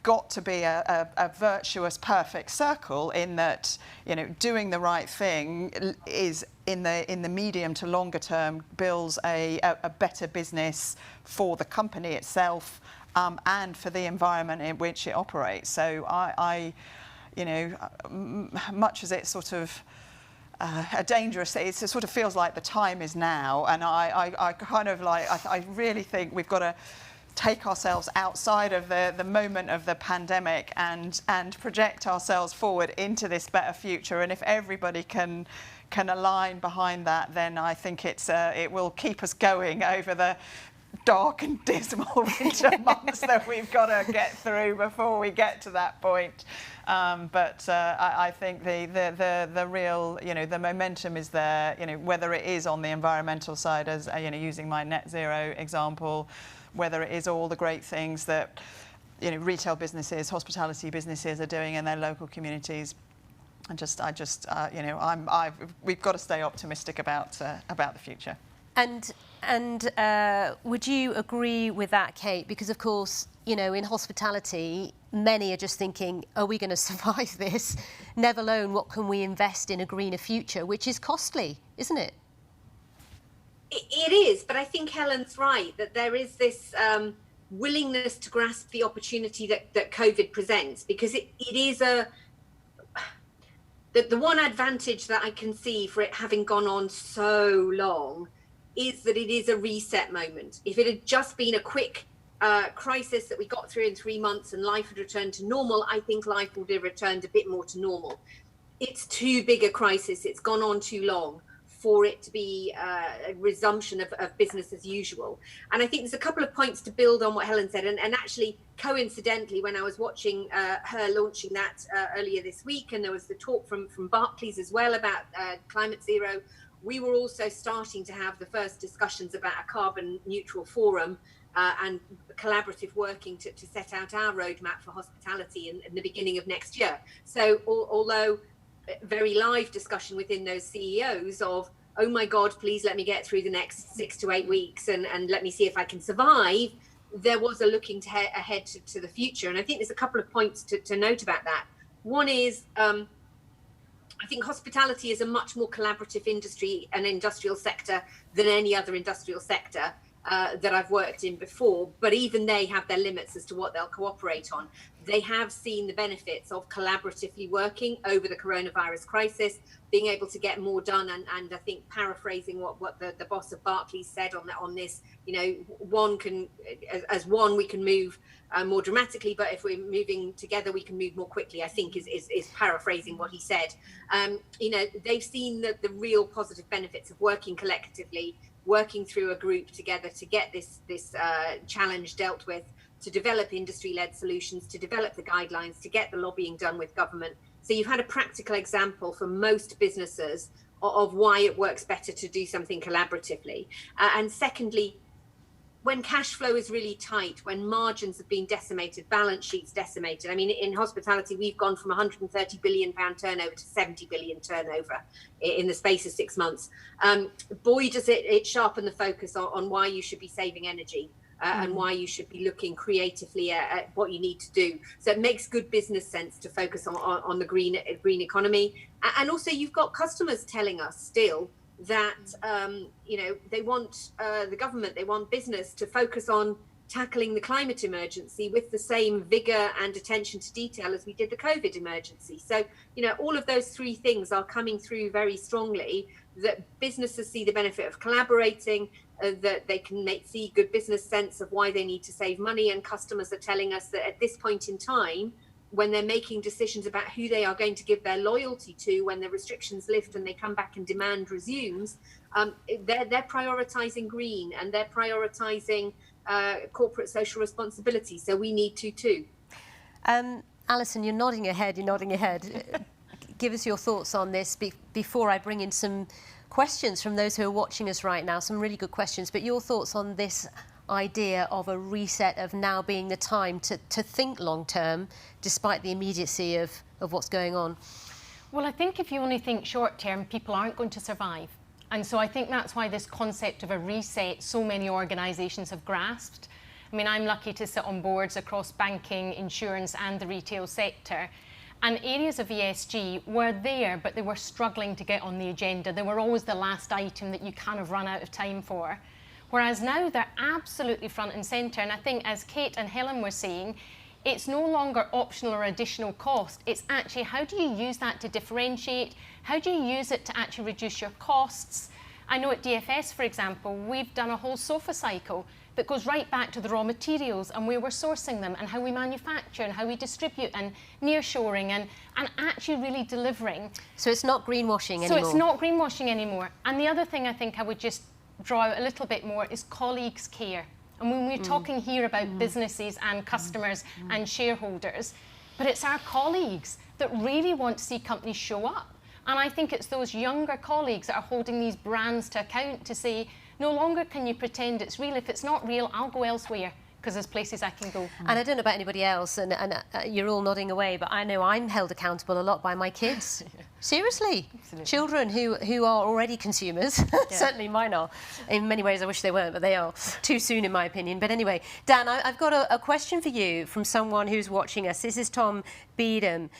got to be a virtuous, perfect circle, in that, you know, doing the right thing is in the medium to longer term builds a better business for the company itself, and for the environment in which it operates. So I you know, much as it's sort of a dangerous, it sort of feels like the time is now, and I kind of like, I really think we've got to take ourselves outside of the moment of the pandemic and project ourselves forward into this better future. And if everybody can align behind that, then I think it will keep us going over the dark and dismal winter months that we've got to get through before we get to that point. But I think the real, you know, the momentum is there, you know, whether it is on the environmental side, as you know, using my net zero example, whether it is all the great things that, you know, retail businesses, hospitality businesses are doing in their local communities. I just you know, we've got to stay optimistic about the future. And would you agree with that, Kate? Because of course, you know, in hospitality, many are just thinking, are we going to survive this? Never alone, what can we invest in a greener future, which is costly, isn't it? It is, but I think Helen's right, that there is this willingness to grasp the opportunity that COVID presents, because it is the one advantage that I can see for it having gone on so long is that it is a reset moment. If it had just been a quick crisis that we got through in 3 months and life had returned to normal, I think life would have returned a bit more to normal. It's too big a crisis. It's gone on too long for it to be a resumption of business as usual. And I think there's a couple of points to build on what Helen said. And actually, coincidentally, when I was watching her launching that earlier this week, and there was the talk from Barclays as well about climate zero, we were also starting to have the first discussions about a carbon neutral forum and collaborative working to set out our roadmap for hospitality in the beginning of next year. So although very live discussion within those CEOs of, oh my God, please let me get through the next 6 to 8 weeks and let me see if I can survive, there was a looking ahead to the future. And I think there's a couple of points to note about that. One is, I think hospitality is a much more collaborative industry and industrial sector than any other industrial sector that I've worked in before, but even they have their limits as to what they'll cooperate on. They have seen the benefits of collaboratively working over the coronavirus crisis, being able to get more done, and I think paraphrasing what the boss of Barclays said on this, you know, we can move more dramatically, but if we're moving together, we can move more quickly, I think is paraphrasing what he said. You know, they've seen the real positive benefits of working collectively, working through a group together to get this challenge dealt with, to develop industry-led solutions, to develop the guidelines, to get the lobbying done with government. So you've had a practical example for most businesses of why it works better to do something collaboratively. And secondly, when cash flow is really tight, when margins have been decimated, balance sheets decimated. I mean, in hospitality, we've gone from 130 billion pound turnover to 70 billion turnover in the space of 6 months. Boy, does it sharpen the focus on why you should be saving energy and why you should be looking creatively at what you need to do. So it makes good business sense to focus on the green economy. And also you've got customers telling us still that, you know, they want the government, they want business to focus on tackling the climate emergency with the same vigour and attention to detail as we did the COVID emergency. So, you know, all of those three things are coming through very strongly, that businesses see the benefit of collaborating, that they can see good business sense of why they need to save money, and customers are telling us that at this point in time, when they're making decisions about who they are going to give their loyalty to when the restrictions lift and they come back and demand resumes, they're prioritising green, and they're prioritising corporate social responsibility. So we need to too. Alison, you're nodding your head. Give us your thoughts on this before I bring in some questions from those who are watching us right now, some really good questions. But your thoughts on this idea of a reset, of now being the time to think long term, despite the immediacy of what's going on? Well, I think if you only think short term, people aren't going to survive. And so I think that's why this concept of a reset, so many organisations have grasped. I mean, I'm lucky to sit on boards across banking, insurance and the retail sector. And areas of ESG were there, but they were struggling to get on the agenda. They were always the last item that you kind of run out of time for. Whereas now they're absolutely front and centre. And I think, as Kate and Helen were saying, it's no longer optional or additional cost. It's actually, how do you use that to differentiate? How do you use it to actually reduce your costs? I know at DFS, for example, we've done a whole SOFA cycle that goes right back to the raw materials and where we're sourcing them and how we manufacture and how we distribute and nearshoring and actually really delivering. So it's not greenwashing anymore? So it's not greenwashing anymore. And the other thing I think I would just draw out a little bit more is colleagues care. And when we're talking here about businesses and customers and shareholders, but it's our colleagues that really want to see companies show up. And I think it's those younger colleagues that are holding these brands to account to say, no longer can you pretend it's real. If it's not real, I'll go elsewhere, because there's places I can go. And I don't know about anybody else, and you're all nodding away, but I know I'm held accountable a lot by my kids. Seriously. Absolutely. Children who are already consumers, certainly mine are. In many ways I wish they weren't, but they are. Too soon in my opinion. But anyway, Dan, I've got a question for you from someone who's watching us. This is Tom Beedham,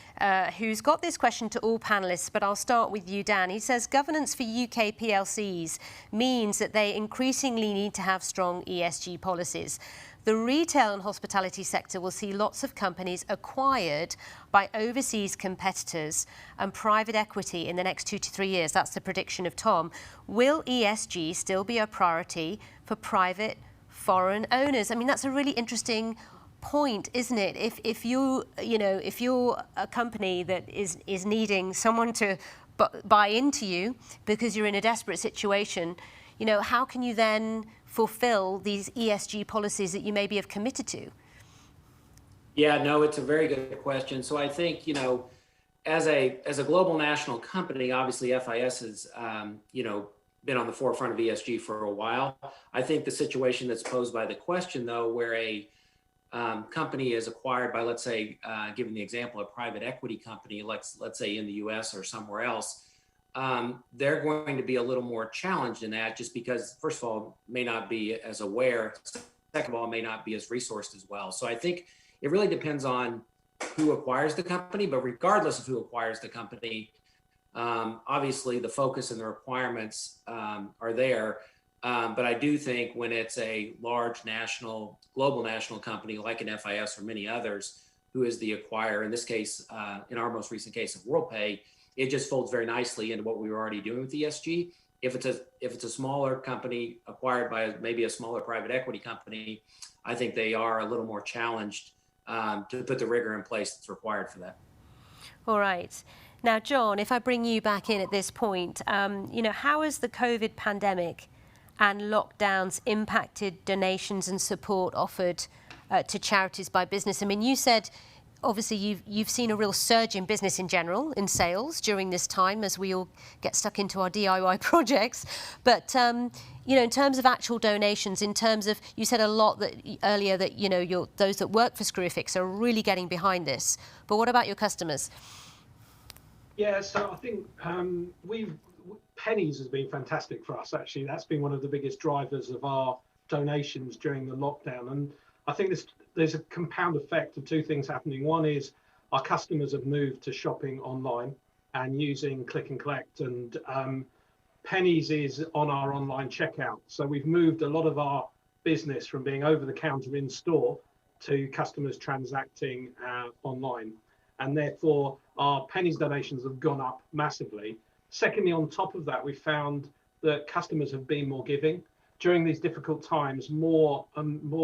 who's got this question to all panellists, but I'll start with you, Dan. He says, governance for UK PLCs means that they increasingly need to have strong ESG policies. The retail and hospitality sector will see lots of companies acquired by overseas competitors and private equity in the next 2 to 3 years. That's the prediction of Tom. Will ESG still be a priority for private foreign owners? I mean, that's a really interesting point, isn't it? If you're a company that is needing someone to buy into you because you're in a desperate situation, you know, how can you then fulfill these ESG policies that you maybe have committed to? Yeah, no, it's a very good question. So I think, you know, as a global national company, obviously FIS has, been on the forefront of ESG for a while. I think the situation that's posed by the question, though, where a company is acquired by, let's say, given the example, a private equity company, let's say in the US or somewhere else, they're going to be a little more challenged in that, just because, first of all, may not be as aware, second of all, may not be as resourced as well. So I think it really depends on who acquires the company, but regardless of who acquires the company, obviously the focus and the requirements are there. But I do think when it's a large global national company like an FIS or many others, who is the acquirer, in this case, in our most recent case of Worldpay, it just folds very nicely into what we were already doing with ESG. If it's a smaller company acquired by maybe a smaller private equity company, I think they are a little more challenged to put the rigor in place that's required for that. All right. Now, John, if I bring you back in at this point, how has the COVID pandemic and lockdowns impacted donations and support offered to charities by business? I mean, you said, obviously, you've seen a real surge in business in general, in sales during this time as we all get stuck into our DIY projects. But, in terms of actual donations, in terms of, you said a lot earlier that, those that work for Screwfix are really getting behind this. But what about your customers? Yeah, so I think Pennies has been fantastic for us, actually. That's been one of the biggest drivers of our donations during the lockdown. And I think there's a compound effect of two things happening. One is our customers have moved to shopping online and using click and collect, and Pennies is on our online checkout. So we've moved a lot of our business from being over the counter in store to customers transacting online. And therefore, our pennies donations have gone up massively. Secondly, on top of that, we found that customers have been more giving. During these difficult times, more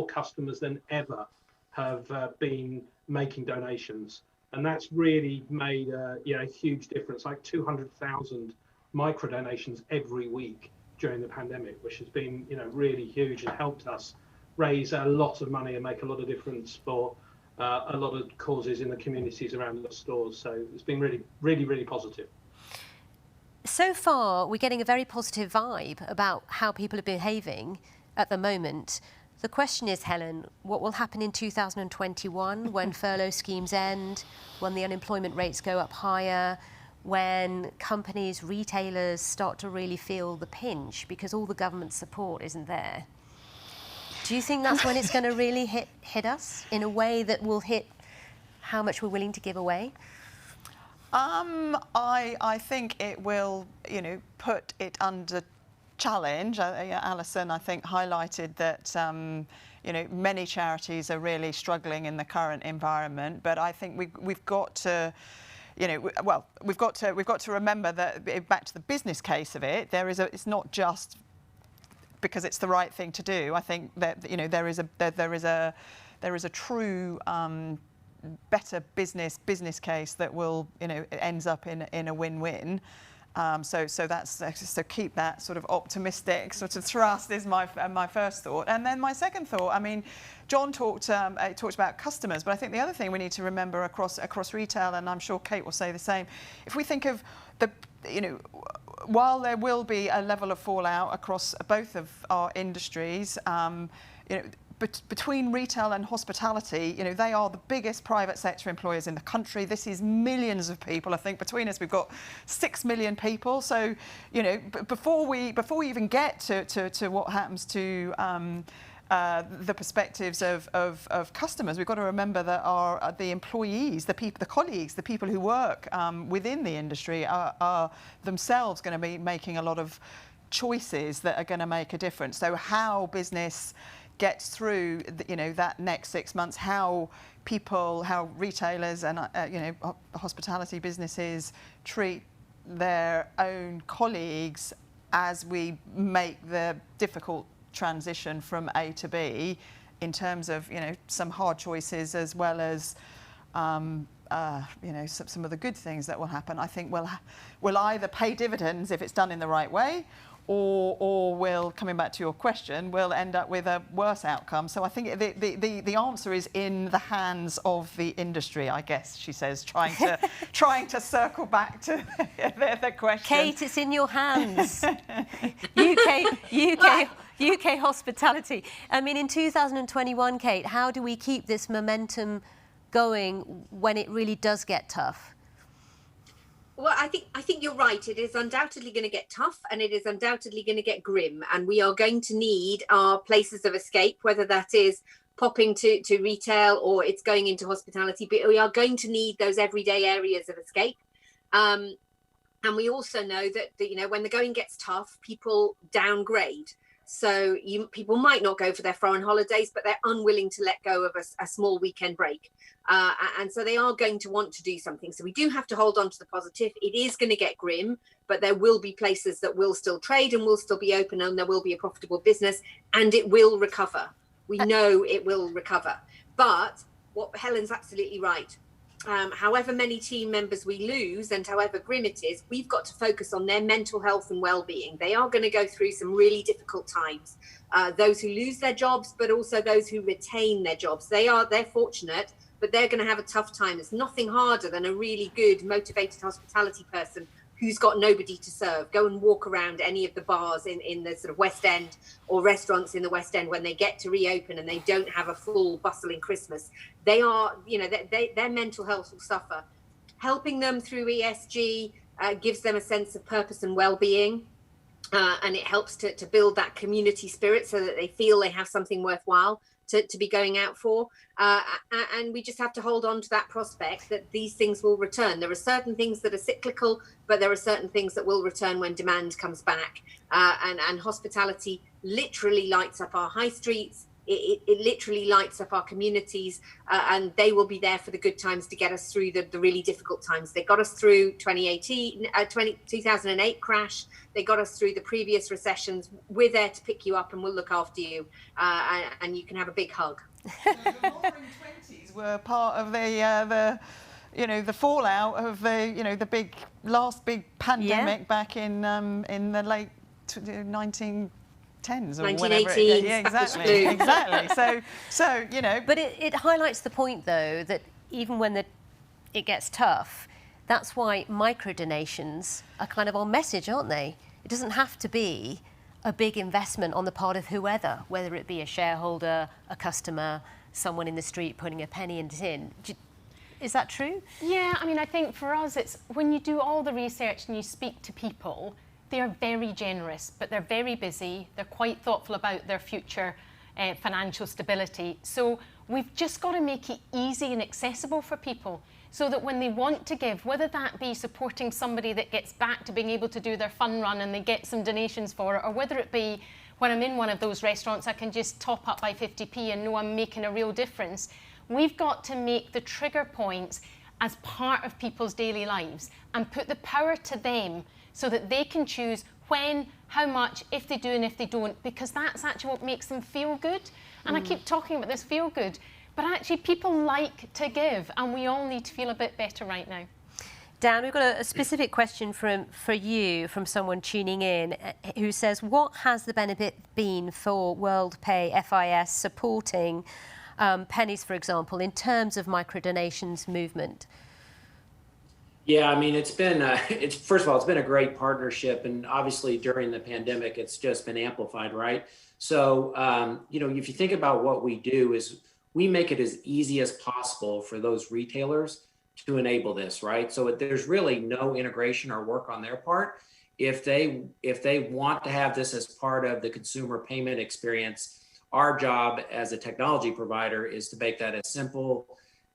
customers than ever have been making donations. And that's really made a huge difference, like 200,000 micro donations every week during the pandemic, which has been really huge and helped us raise a lot of money and make a lot of difference for a lot of causes in the communities around the stores. So it's been really, really, really positive. So far, we're getting a very positive vibe about how people are behaving at the moment. The question is, Helen, what will happen in 2021 when furlough schemes end, when the unemployment rates go up higher, when companies, retailers start to really feel the pinch because all the government support isn't there? Do you think that's when it's going to really hit us in a way that will hit how much we're willing to give away? I think it will, put it under challenge. Alison, I think, highlighted that, many charities are really struggling in the current environment. But I think we've got to, we've got to remember that, back to the business case of it, it's not just because it's the right thing to do. I think that there is a true better business case that will ends up in a win-win. So keep that sort of optimistic sort of thrust is my first thought. And then my second thought, I mean, John talked about customers, but I think the other thing we need to remember across retail, and I'm sure Kate will say the same, if we think of while there will be a level of fallout across both of our industries, between retail and hospitality, they are the biggest private sector employers in the country. This is millions of people. I think between us, we've got 6 million people. So, before we even get to what happens to the perspectives of customers, we've got to remember that the employees, the colleagues, the people who work within the industry are themselves going to be making a lot of choices that are going to make a difference. So how business gets through that next 6 months, how retailers and hospitality businesses treat their own colleagues as we make the difficult transition from A to B, in terms of some hard choices as well as some of the good things that will happen. I think will either pay dividends if it's done in the right way, or will, coming back to your question, will end up with a worse outcome. So I think the answer is in the hands of the industry, I guess, she says, trying to circle back to the question. Kate, it's in your hands. UK hospitality. I mean, in 2021, Kate, how do we keep this momentum going when it really does get tough? Well, I think you're right. It is undoubtedly going to get tough, and it is undoubtedly going to get grim. And we are going to need our places of escape, whether that is popping to retail or it's going into hospitality. But we are going to need those everyday areas of escape. And we also know that when the going gets tough, people downgrade. So people might not go for their foreign holidays, but they're unwilling to let go of a small weekend break. And so they are going to want to do something. So we do have to hold on to the positive. It is going to get grim, but there will be places that will still trade and will still be open, and there will be a profitable business, and it will recover. We know it will recover. But what Helen's absolutely right. However many team members we lose and however grim it is, we've got to focus on their mental health and well-being. They are going to go through some really difficult times. Those who lose their jobs, but also those who retain their jobs. They're fortunate, but they're going to have a tough time. There's nothing harder than a really good, motivated hospitality person who's got nobody to serve. Go and walk around any of the bars in the sort of West End, or restaurants in the West End when they get to reopen and they don't have a full bustling Christmas. They are, their mental health will suffer. Helping them through ESG gives them a sense of purpose and well-being, and it helps to build that community spirit so that they feel they have something worthwhile. to be going out for, and we just have to hold on to that prospect that these things will return. There are certain things that are cyclical, but there are certain things that will return when demand comes back, and hospitality literally lights up our high streets. It literally lights up our communities, and they will be there for the good times to get us through the really difficult times. They got us through 2008 crash. They got us through the previous recessions. We're there to pick you up, and we'll look after you, and you can have a big hug. The roaring 20s were part of the fallout of the last big pandemic back in the late 1910s or whenever. Yeah, exactly. So But it highlights the point, though, that even when it gets tough, that's why micro donations are kind of on message, aren't they? It doesn't have to be a big investment on the part of whoever, whether it be a shareholder, a customer, someone in the street putting a penny in the tin. Is that true? Yeah, I mean, I think for us, it's when you do all the research and you speak to people, they are very generous, but they're very busy. They're quite thoughtful about their future financial stability. So we've just got to make it easy and accessible for people so that when they want to give, whether that be supporting somebody that gets back to being able to do their fun run and they get some donations for it, or whether it be when I'm in one of those restaurants, I can just top up by 50p and know I'm making a real difference. We've got to make the trigger points as part of people's daily lives and put the power to them so that they can choose when, how much, if they do and if they don't, because that's actually what makes them feel good. And I keep talking about this feel good, but actually people like to give, and we all need to feel a bit better right now. Dan, we've got a specific question for you from someone tuning in who says, what has the benefit been for Worldpay FIS supporting Pennies, for example, in terms of microdonations movement? Yeah, I mean, it's been, first of all, it's been a great partnership. And obviously during the pandemic, it's just been amplified, right? So, if you think about what we do is we make it as easy as possible for those retailers to enable this, right? So there's really no integration or work on their part. If they want to have this as part of the consumer payment experience, our job as a technology provider is to make that as simple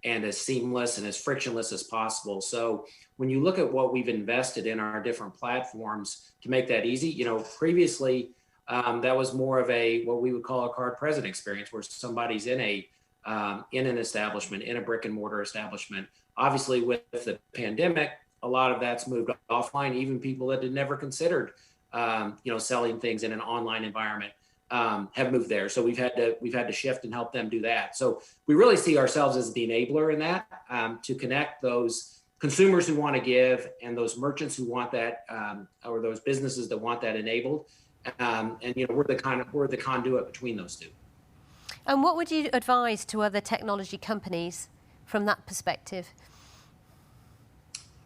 and as seamless and as frictionless as possible. So when you look at what we've invested in our different platforms to make that easy, previously that was more of what we would call a card present experience, where somebody's in an establishment, in a brick and mortar establishment. Obviously with the pandemic, a lot of that's moved offline. Even people that had never considered, selling things in an online environment have moved there. So we've had to shift and help them do that. So we really see ourselves as the enabler in that, to connect those consumers who want to give and those merchants who want that, or those businesses that want that enabled. And we're the conduit between those two. And what would you advise to other technology companies from that perspective?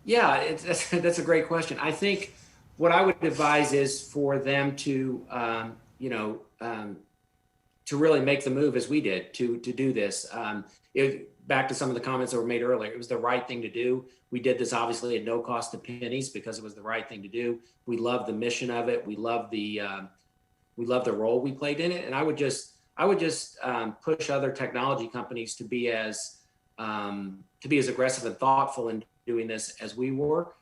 Yeah, that's a great question. I think what I would advise is for them to, to really make the move as we did to do this. Back to some of the comments that were made earlier, it was the right thing to do. We did this obviously at no cost to Pennies because it was the right thing to do. We love the mission of it. We love the role we played in it. And I would just push other technology companies to be as aggressive and thoughtful in doing this as we were.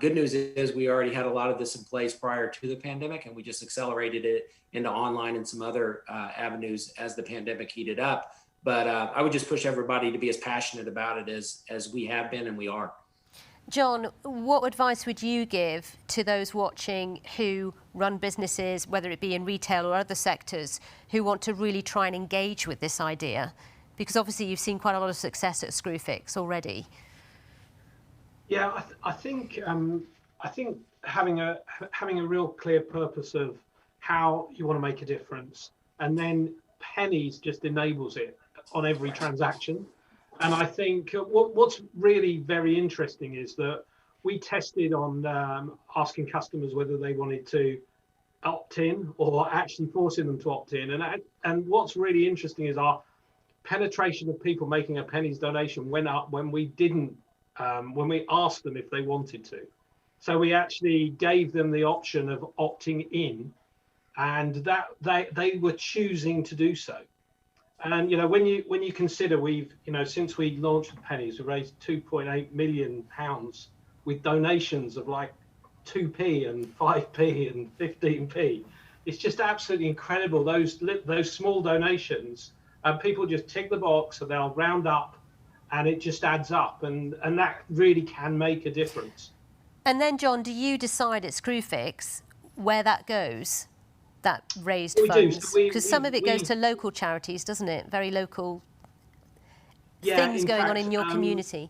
Good news is we already had a lot of this in place prior to the pandemic, and we just accelerated it into online and some other avenues as the pandemic heated up. But I would just push everybody to be as passionate about it as we have been and we are. John, what advice would you give to those watching who run businesses, whether it be in retail or other sectors, who want to really try and engage with this idea? Because obviously you've seen quite a lot of success at Screwfix already. Yeah, I think having a real clear purpose of how you want to make a difference, and then Pennies just enables it on every transaction. And I think what's really very interesting is that we tested on asking customers whether they wanted to opt in or actually forcing them to opt in. And what's really interesting is our penetration of people making a Pennies donation went up when we didn't, when we asked them if they wanted to. So we actually gave them the option of opting in, and that they were choosing to do so. And when you consider we've since we launched the Pennies, we raised £2.8 million with donations of like 2p and 5p and 15p. It's just absolutely incredible. Those small donations, people just tick the box and they'll round up, and it just adds up, and that really can make a difference. And then, John, do you decide at Screwfix where that goes? That raised funds, because some of it goes to local charities, doesn't it? Very local things going on in your community.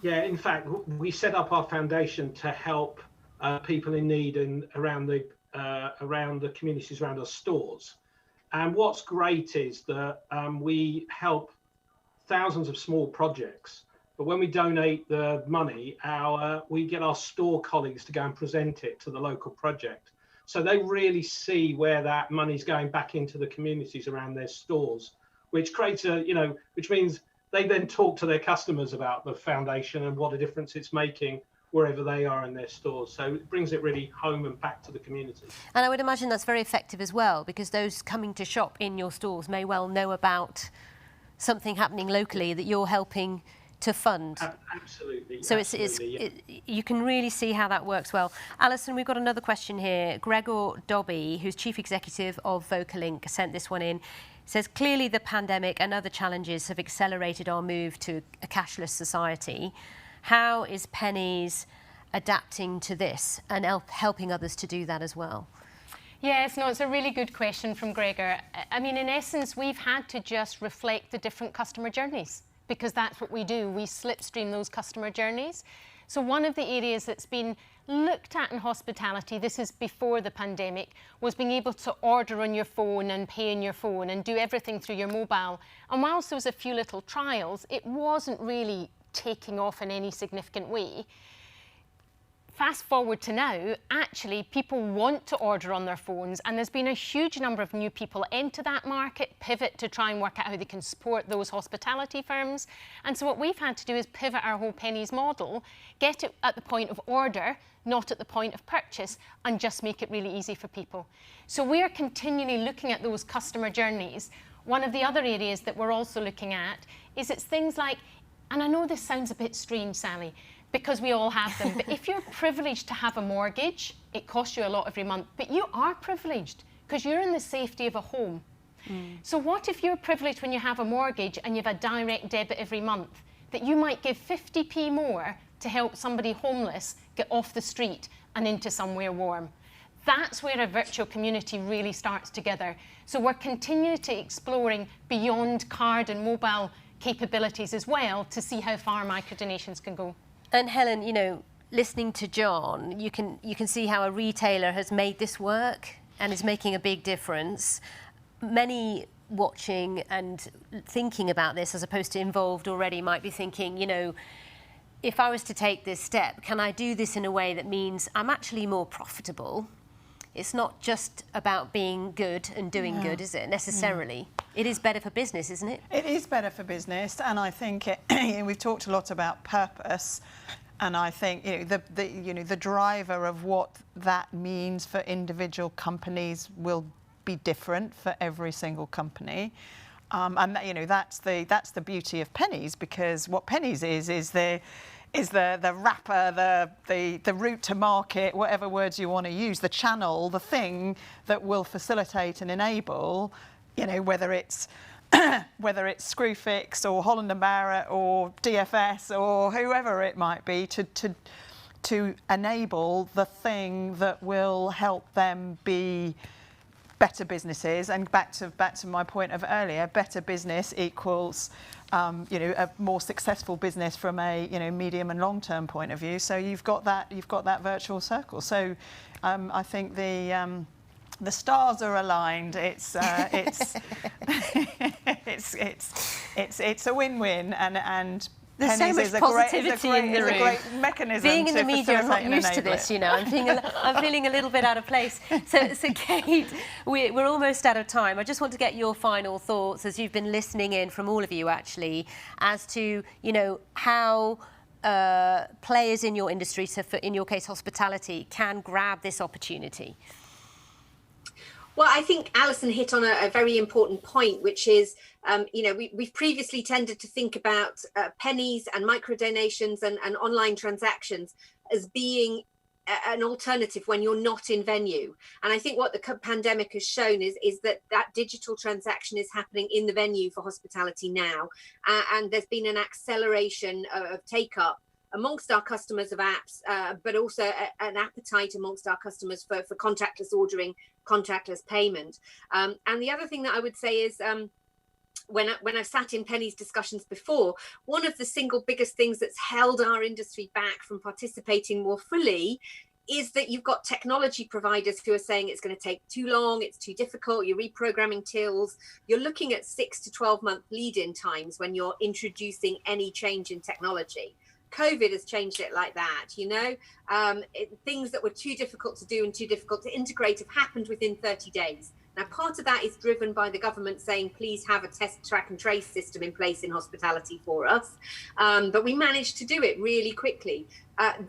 Yeah, in fact, we set up our foundation to help people in need around the communities around our stores. And what's great is that we help thousands of small projects. But when we donate the money, we get our store colleagues to go and present it to the local project. So they really see where that money's going back into the communities around their stores, which creates which means they then talk to their customers about the foundation and what a difference it's making wherever they are in their stores. So it brings it really home and back to the community. And I would imagine that's very effective as well, because those coming to shop in your stores may well know about something happening locally that you're helping to fund. Absolutely. So you can really see how that works well. Alison, we've got another question here. Gregor Dobby, who's Chief Executive of Vocalink, sent this one in. Says, clearly the pandemic and other challenges have accelerated our move to a cashless society. How is Pennies adapting to this and helping others to do that as well? Yes, no, it's a really good question from Gregor. I mean, in essence, we've had to just reflect the different customer journeys, because that's what we do. We slipstream those customer journeys. So one of the areas that's been looked at in hospitality, this is before the pandemic, was being able to order on your phone and pay on your phone and do everything through your mobile. And whilst there was a few little trials, it wasn't really taking off in any significant way. Fast forward to now, actually people want to order on their phones, and there's been a huge number of new people enter that market, pivot to try and work out how they can support those hospitality firms. And so what we've had to do is pivot our whole Pennies model, get it at the point of order, not at the point of purchase, and just make it really easy for people. So we are continually looking at those customer journeys. One of the other areas that we're also looking at is it's things like, and I know this sounds a bit strange, Sally, because we all have them, but if you're privileged to have a mortgage, it costs you a lot every month, but you are privileged because you're in the safety of a home. So what if you're privileged when you have a mortgage and you have a direct debit every month, that you might give 50p more to help somebody homeless get off the street and into somewhere warm? That's where a virtual community really starts together. So we're continuing to exploring beyond card and mobile capabilities as well to see how far microdonations can go. And Helen, listening to John, you can see how a retailer has made this work and is making a big difference. Many watching and thinking about this as opposed to involved already might be thinking, if I was to take this step, can I do this in a way that means I'm actually more profitable? It's not just about being good and doing good, is it, necessarily? It is better for business, isn't it? It is better for business, and I think we've talked a lot about purpose, and I think the driver of what that means for individual companies will be different for every single company. And that's the beauty of Pennies, because what Pennies is the wrapper, the route to market, whatever words you want to use, the channel, the thing that will facilitate and enable, whether it's Screwfix or Holland & Barrett or DFS or whoever it might be, to enable the thing that will help them be better businesses. And back to my point of earlier, better business equals a more successful business from a medium and long term point of view. So you've got that virtual circle. So I think the stars are aligned. It's it's a win-win, and there's Pennies so much is a positivity in the room. a great mechanism. Being in the media, I'm not used to this. It. I'm feeling a little bit out of place. So Kate, we're almost out of time. I just want to get your final thoughts, as you've been listening in from all of you actually, as to how players in your industry, so in your case hospitality, can grab this opportunity. Well, I think Alison hit on a very important point, which is, you know, we've previously tended to think about pennies and micro donations and online transactions as being an alternative when you're not in venue. And I think what the pandemic has shown is that digital transaction is happening in the venue for hospitality now. And there's been an acceleration of take up amongst our customers of apps, but also an appetite amongst our customers for contactless ordering, contactless payment. And the other thing that I would say is, when I've sat in Pennies discussions before, one of the single biggest things that's held our industry back from participating more fully is that you've got technology providers who are saying it's going to take too long, it's too difficult, you're reprogramming tills. You're looking at 6 to 12 month lead-in times when you're introducing any change in technology. COVID has changed it like that, you know. Things that were too difficult to do and too difficult to integrate have happened within 30 days. Now, part of that is driven by the government saying, please have a test, track and trace system in place in hospitality for us. But we managed to do it really quickly.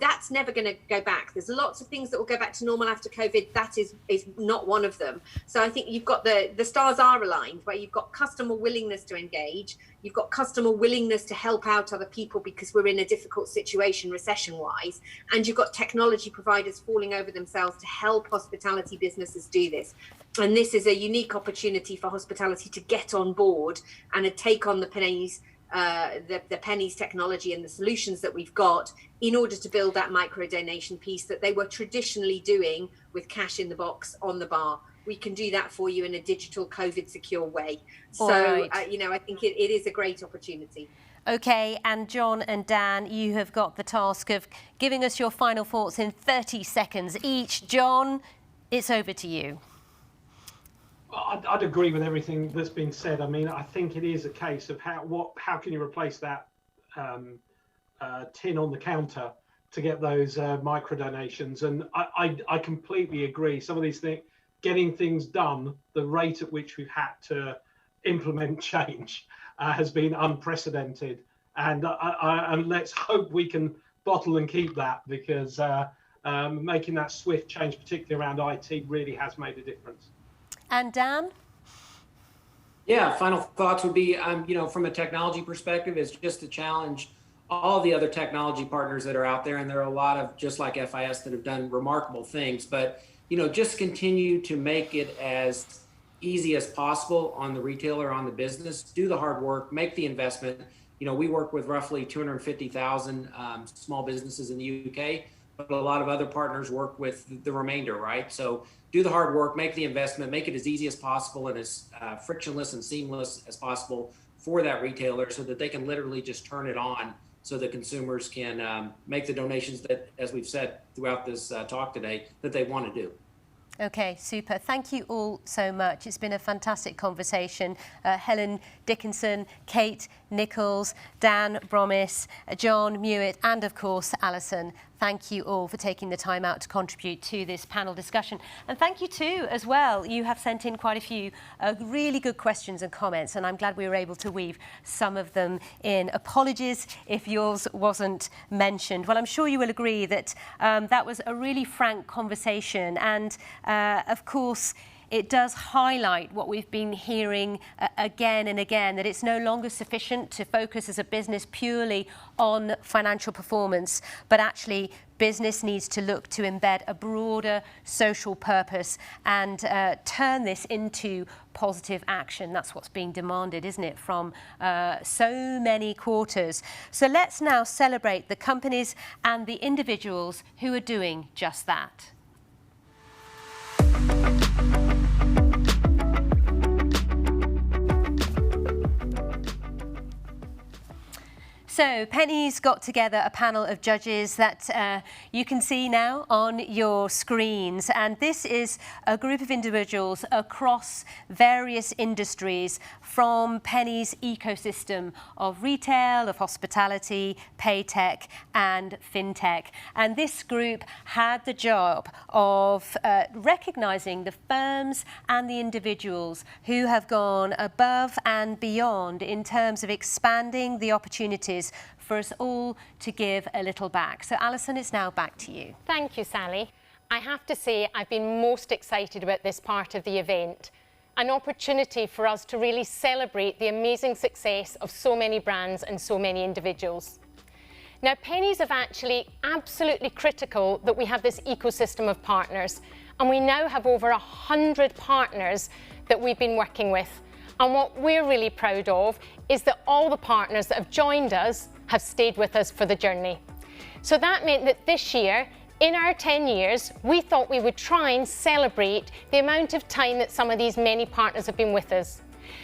That's never going to go back. There's lots of things that will go back to normal after COVID. That is not one of them. So I think you've got the stars are aligned, where you've got customer willingness to engage. You've got customer willingness to help out other people because we're in a difficult situation recession-wise. And you've got technology providers falling over themselves to help hospitality businesses do this. And this is a unique opportunity for hospitality to get on board and to take on the Pennies, the Pennies technology and the solutions that we've got in order to build that micro donation piece that they were traditionally doing with cash in the box on the bar. We can do that for you in a digital COVID secure way. So, you know, I think it is a great opportunity. Okay, and John and Dan, you have got the task of giving us your final thoughts in 30 seconds each. John, it's over to you. I'd agree with everything that's been said. I mean, I think it is a case of how can you replace that tin on the counter to get those micro donations. And I completely agree. Some of these things, getting things done, the rate at which we've had to implement change has been unprecedented. And let's hope we can bottle and keep that, because making that swift change, particularly around IT, really has made a difference. And Dan? Yeah, final thoughts would be, you know, from a technology perspective, is just to challenge all the other technology partners that are out there. And there are a lot of, just like FIS, that have done remarkable things. But, you know, just continue to make it as easy as possible on the retailer, on the business. Do the hard work, make the investment. You know, we work with roughly 250,000 small businesses in the UK, but a lot of other partners work with the remainder, right? So do the hard work, make the investment, make it as easy as possible and as frictionless and seamless as possible for that retailer, so that they can literally just turn it on, so that consumers can make the donations that, as we've said throughout this talk today, that they want to do. Okay, super. Thank you all so much. It's been a fantastic conversation. Helen Dickinson, Kate Nichols, Dan Bromis, John Mewett, and of course, Alison. Thank you all for taking the time out to contribute to this panel discussion. And thank you too, as well. You have sent in quite a few really good questions and comments, and I'm glad we were able to weave some of them in. Apologies if yours wasn't mentioned. Well, I'm sure you will agree that that was a really frank conversation, and of course, it does highlight what we've been hearing again and again, that it's no longer sufficient to focus as a business purely on financial performance, but actually business needs to look to embed a broader social purpose and turn this into positive action. That's what's being demanded, isn't it, from so many quarters. So let's now celebrate the companies and the individuals who are doing just that. So Pennies got together a panel of judges that you can see now on your screens. And this is a group of individuals across various industries from Pennies' ecosystem of retail, of hospitality, pay tech and fintech. And this group had the job of recognising the firms and the individuals who have gone above and beyond in terms of expanding the opportunities for us all to give a little back. So Alison, it's now back to you. Thank you, Sally. I have to say I've been most excited about this part of the event, an opportunity for us to really celebrate the amazing success of so many brands and so many individuals. Now, Pennies are actually absolutely critical that we have this ecosystem of partners, and we now have over 100 partners that we've been working with. And what we're really proud of is that all the partners that have joined us have stayed with us for the journey. So that meant that this year, in our 10 years, we thought we would try and celebrate the amount of time that some of these many partners have been with us.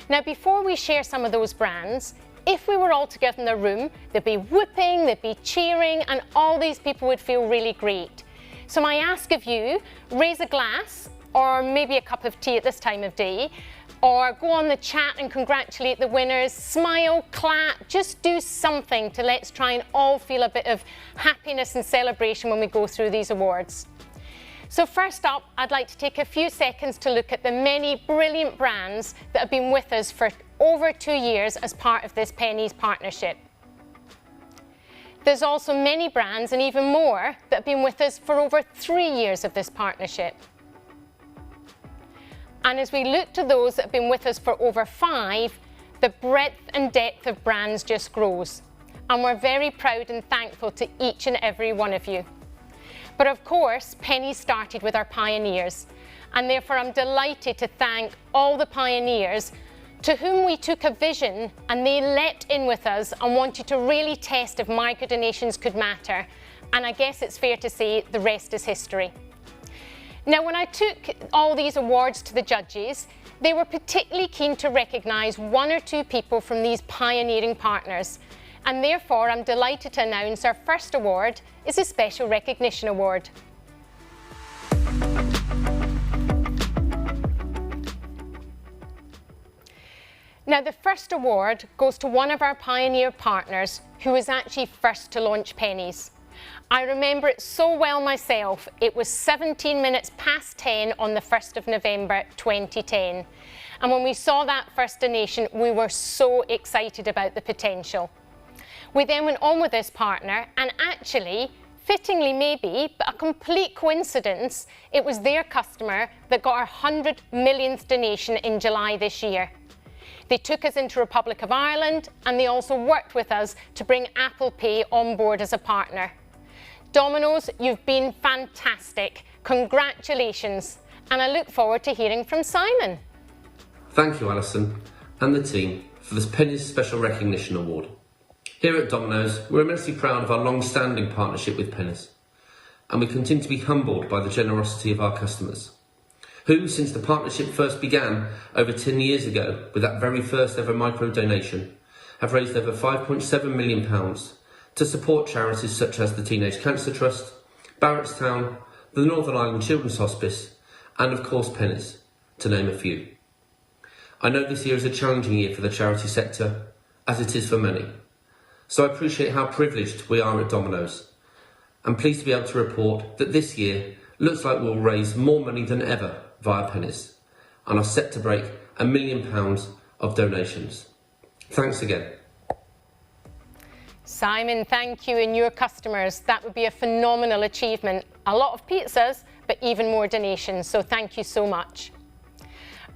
Now, before we share some of those brands, if we were all together in the room, there'd be whooping, there'd be cheering, and all these people would feel really great. So my ask of you, raise a glass, or maybe a cup of tea at this time of day, or go on the chat and congratulate the winners, smile, clap, just do something to let's try and all feel a bit of happiness and celebration when we go through these awards. So first up, I'd like to take a few seconds to look at the many brilliant brands that have been with us for over 2 years as part of this Pennies partnership. There's also many brands and even more that have been with us for over 3 years of this partnership. And as we look to those that have been with us for over 5, the breadth and depth of brands just grows. And we're very proud and thankful to each and every one of you. But of course, Pennies started with our pioneers. And therefore, I'm delighted to thank all the pioneers to whom we took a vision and they leapt in with us and wanted to really test if microdonations could matter. And I guess it's fair to say the rest is history. Now, when I took all these awards to the judges, they were particularly keen to recognise 1 or 2 people from these pioneering partners. And therefore, I'm delighted to announce our first award is a Special Recognition Award. Now, the first award goes to one of our pioneer partners who was actually first to launch Pennies. I remember it so well myself. It was 17 minutes past 10 on the 1st of November 2010. And when we saw that first donation, we were so excited about the potential. We then went on with this partner, and actually, fittingly maybe, but a complete coincidence, it was their customer that got our 100 millionth donation in July this year. They took us into Republic of Ireland, and they also worked with us to bring Apple Pay on board as a partner. Domino's, you've been fantastic. Congratulations. And I look forward to hearing from Simon. Thank you, Alison, and the team for this Pennies Special Recognition Award. Here at Domino's, we're immensely proud of our long-standing partnership with Pennies, and we continue to be humbled by the generosity of our customers, who, since the partnership first began over 10 years ago with that very first ever micro donation, have raised over £5.7 million to support charities such as the Teenage Cancer Trust, Barrettstown, the Northern Ireland Children's Hospice, and of course Pennies, to name a few. I know this year is a challenging year for the charity sector, as it is for many, so I appreciate how privileged we are at Domino's. I'm pleased to be able to report that this year looks like we'll raise more money than ever via Pennies, and are set to break £1 million of donations. Thanks again. Simon, thank you, and your customers. That would be a phenomenal achievement. A lot of pizzas, but even more donations, so thank you so much.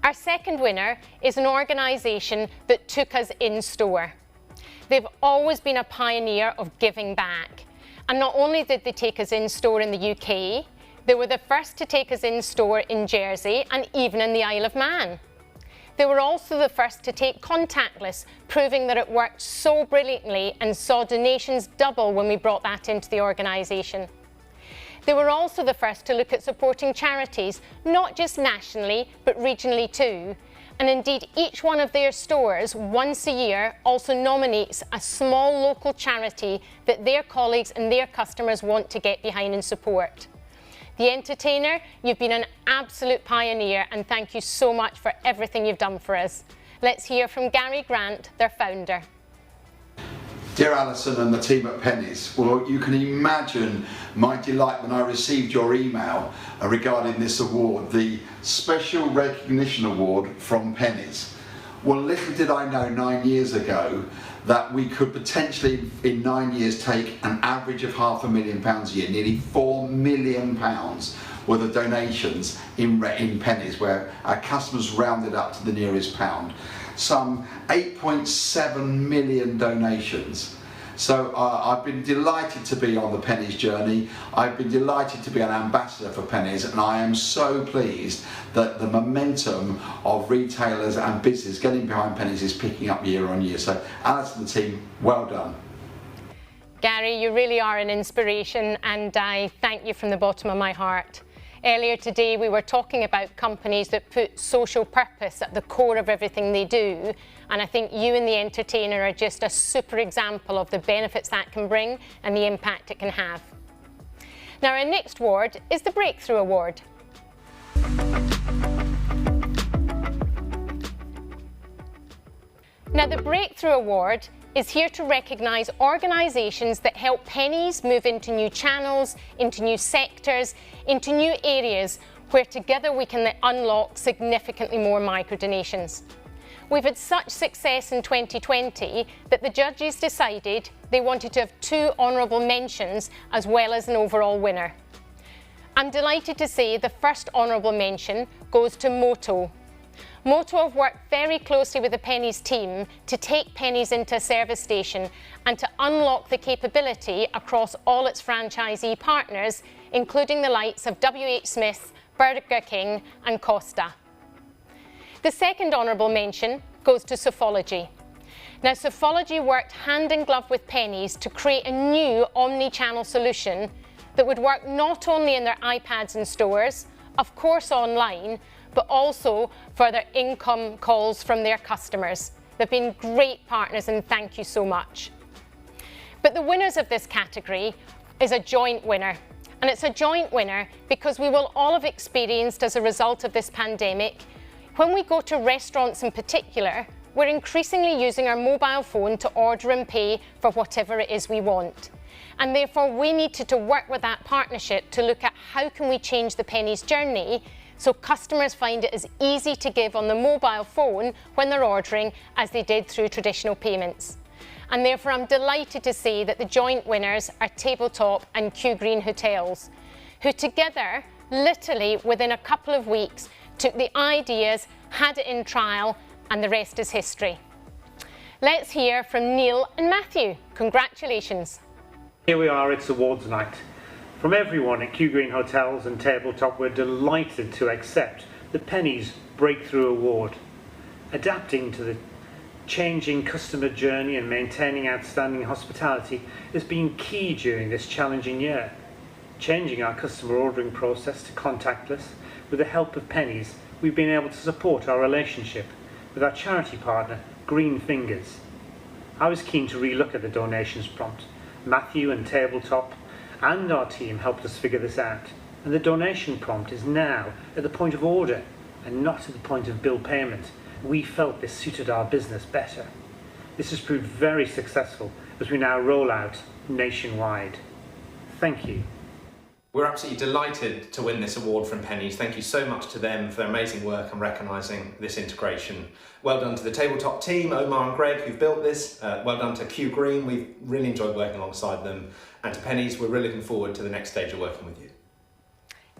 Our second winner is an organisation that took us in store. They've always been a pioneer of giving back. And not only did they take us in store in the UK, they were the first to take us in store in Jersey and even in the Isle of Man. They were also the first to take contactless, proving that it worked so brilliantly and saw donations double when we brought that into the organisation. They were also the first to look at supporting charities, not just nationally, but regionally too. And indeed, each one of their stores once a year also nominates a small local charity that their colleagues and their customers want to get behind and support. The Entertainer, you've been an absolute pioneer, and thank you so much for everything you've done for us. Let's hear from Gary Grant, their founder. Dear Alison and the team at Pennies, well, you can imagine my delight when I received your email regarding this award, the Special Recognition Award from Pennies. Well, little did I know 9 years ago that we could potentially, in 9 years, take an average of £500,000 a year, nearly £4 million were the donations in pennies, where our customers rounded up to the nearest pound. Some 8.7 million donations. So I've been delighted to be on the Pennies journey. I've been delighted to be an ambassador for Pennies, and I am so pleased that the momentum of retailers and business getting behind Pennies is picking up year on year. So Alison and the team, well done. Gary, you really are an inspiration, and I thank you from the bottom of my heart. Earlier today, we were talking about companies that put social purpose at the core of everything they do. And I think you and the entertainer are just a super example of the benefits that can bring and the impact it can have. Now, our next award is the Breakthrough Award. Now, the Breakthrough Award is here to recognise organisations that help Pennies move into new channels, into new sectors, into new areas where together we can unlock significantly more micro-donations. We've had such success in 2020 that the judges decided they wanted to have 2 honourable mentions as well as an overall winner. I'm delighted to say the first honourable mention goes to Moto. Moto have worked very closely with the Pennies team to take Pennies into a service station and to unlock the capability across all its franchisee partners, including the likes of WH Smith, Burger King and Costa. The second honourable mention goes to Sofology. Now, Sofology worked hand in glove with Pennies to create a new omni-channel solution that would work not only in their iPads and stores, of course online, but also for their income calls from their customers. They've been great partners, and thank you so much. But the winners of this category is a joint winner. And it's a joint winner because we will all have experienced as a result of this pandemic, when we go to restaurants in particular, we're increasingly using our mobile phone to order and pay for whatever it is we want. And therefore we needed to work with that partnership to look at how can we change the Pennies journey so customers find it as easy to give on the mobile phone when they're ordering as they did through traditional payments. And therefore I'm delighted to say that the joint winners are Tabletop and Q Green Hotels, who together, literally within a couple of weeks, took the ideas, had it in trial, and the rest is history. Let's hear from Neil and Matthew. Congratulations. Here we are, it's awards night. From everyone at Q Green Hotels and Tabletop, we're delighted to accept the Pennies Breakthrough Award. Adapting to the changing customer journey and maintaining outstanding hospitality has been key during this challenging year. Changing our customer ordering process to contactless, with the help of Pennies, we've been able to support our relationship with our charity partner, Green Fingers. I was keen to relook at the donations prompt. Matthew and Tabletop and our team helped us figure this out, and the donation prompt is now at the point of order and not at the point of bill payment. We felt this suited our business better. This has proved very successful as we now roll out nationwide. Thank you. We're absolutely delighted to win this award from Pennies. Thank you so much to them for their amazing work and recognising this integration. Well done to the Tabletop team, Omar and Greg, who've built this. Well done to Q Green, we've really enjoyed working alongside them. And to Pennies, we're really looking forward to the next stage of working with you.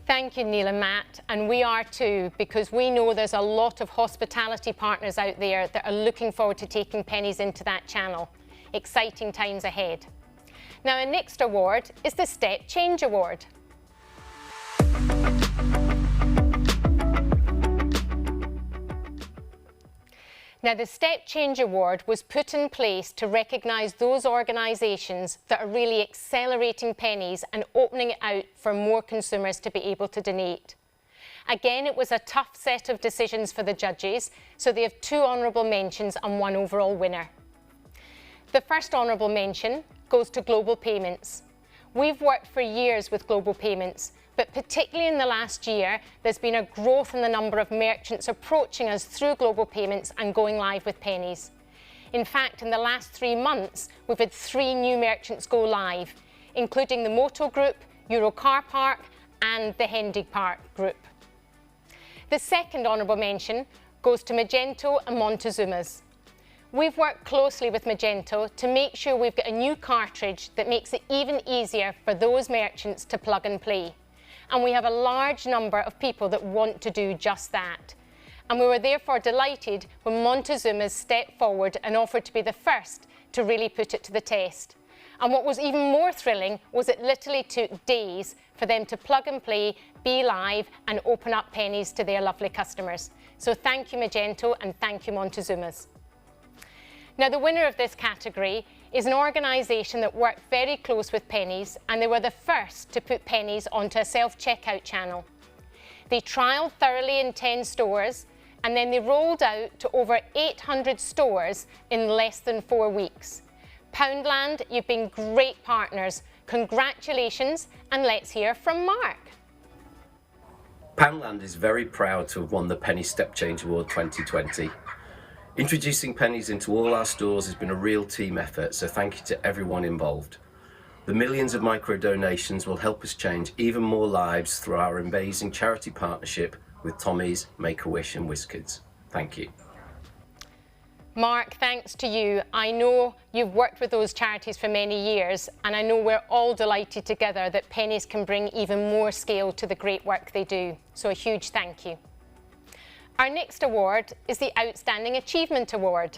Thank you, Neil and Matt, and we are too, because we know there's a lot of hospitality partners out there that are looking forward to taking Pennies into that channel. Exciting times ahead. Now, our next award is the Step Change Award. Now, the Step Change Award was put in place to recognise those organisations that are really accelerating Pennies and opening it out for more consumers to be able to donate. Again, it was a tough set of decisions for the judges, so they have 2 honourable mentions and 1 overall winner. The first honourable mention goes to Global Payments. We've worked for years with Global Payments, but particularly in the last year, there's been a growth in the number of merchants approaching us through Global Payments and going live with Pennies. In fact, in the last 3 months, we've had 3 new merchants go live, including the Moto Group, Euro Car Park, and the Hendig Park Group. The second honourable mention goes to Magento and Montezuma's. We've worked closely with Magento to make sure we've got a new cartridge that makes it even easier for those merchants to plug and play. And we have a large number of people that want to do just that. And we were therefore delighted when Montezuma's stepped forward and offered to be the first to really put it to the test. And what was even more thrilling was it literally took days for them to plug and play, be live, and open up Pennies to their lovely customers. So thank you, Magento, and thank you, Montezuma's. Now, the winner of this category is an organisation that worked very close with Pennies, and they were the first to put Pennies onto a self-checkout channel. They trialled thoroughly in 10 stores, and then they rolled out to over 800 stores in less than 4 weeks. Poundland, you've been great partners. Congratulations, and let's hear from Mark. Poundland is very proud to have won the Pennies Step Change Award 2020. Introducing Pennies into all our stores has been a real team effort, so thank you to everyone involved. The millions of micro donations will help us change even more lives through our amazing charity partnership with Tommy's, Make-A-Wish and WizKids. Thank you. Mark, thanks to you. I know you've worked with those charities for many years, and I know we're all delighted together that Pennies can bring even more scale to the great work they do. So a huge thank you. Our next award is the Outstanding Achievement Award.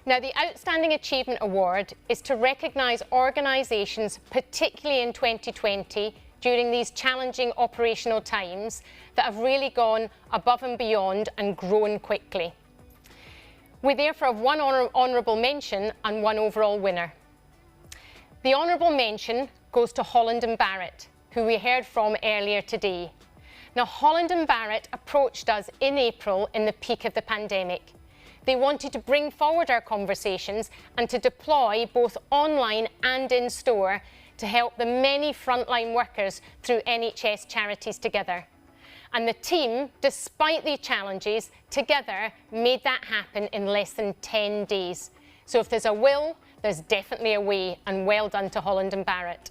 Now, the Outstanding Achievement Award is to recognise organisations, particularly in 2020, during these challenging operational times, that have really gone above and beyond and grown quickly. We therefore have one honourable mention and one overall winner. The honourable mention goes to Holland & Barrett, who we heard from earlier today. Now, Holland & Barrett approached us in April in the peak of the pandemic. They wanted to bring forward our conversations and to deploy both online and in store to help the many frontline workers through NHS Charities Together. And the team, despite the challenges, together made that happen in less than 10 days. So if there's a will, there's definitely a way, and well done to Holland & Barrett.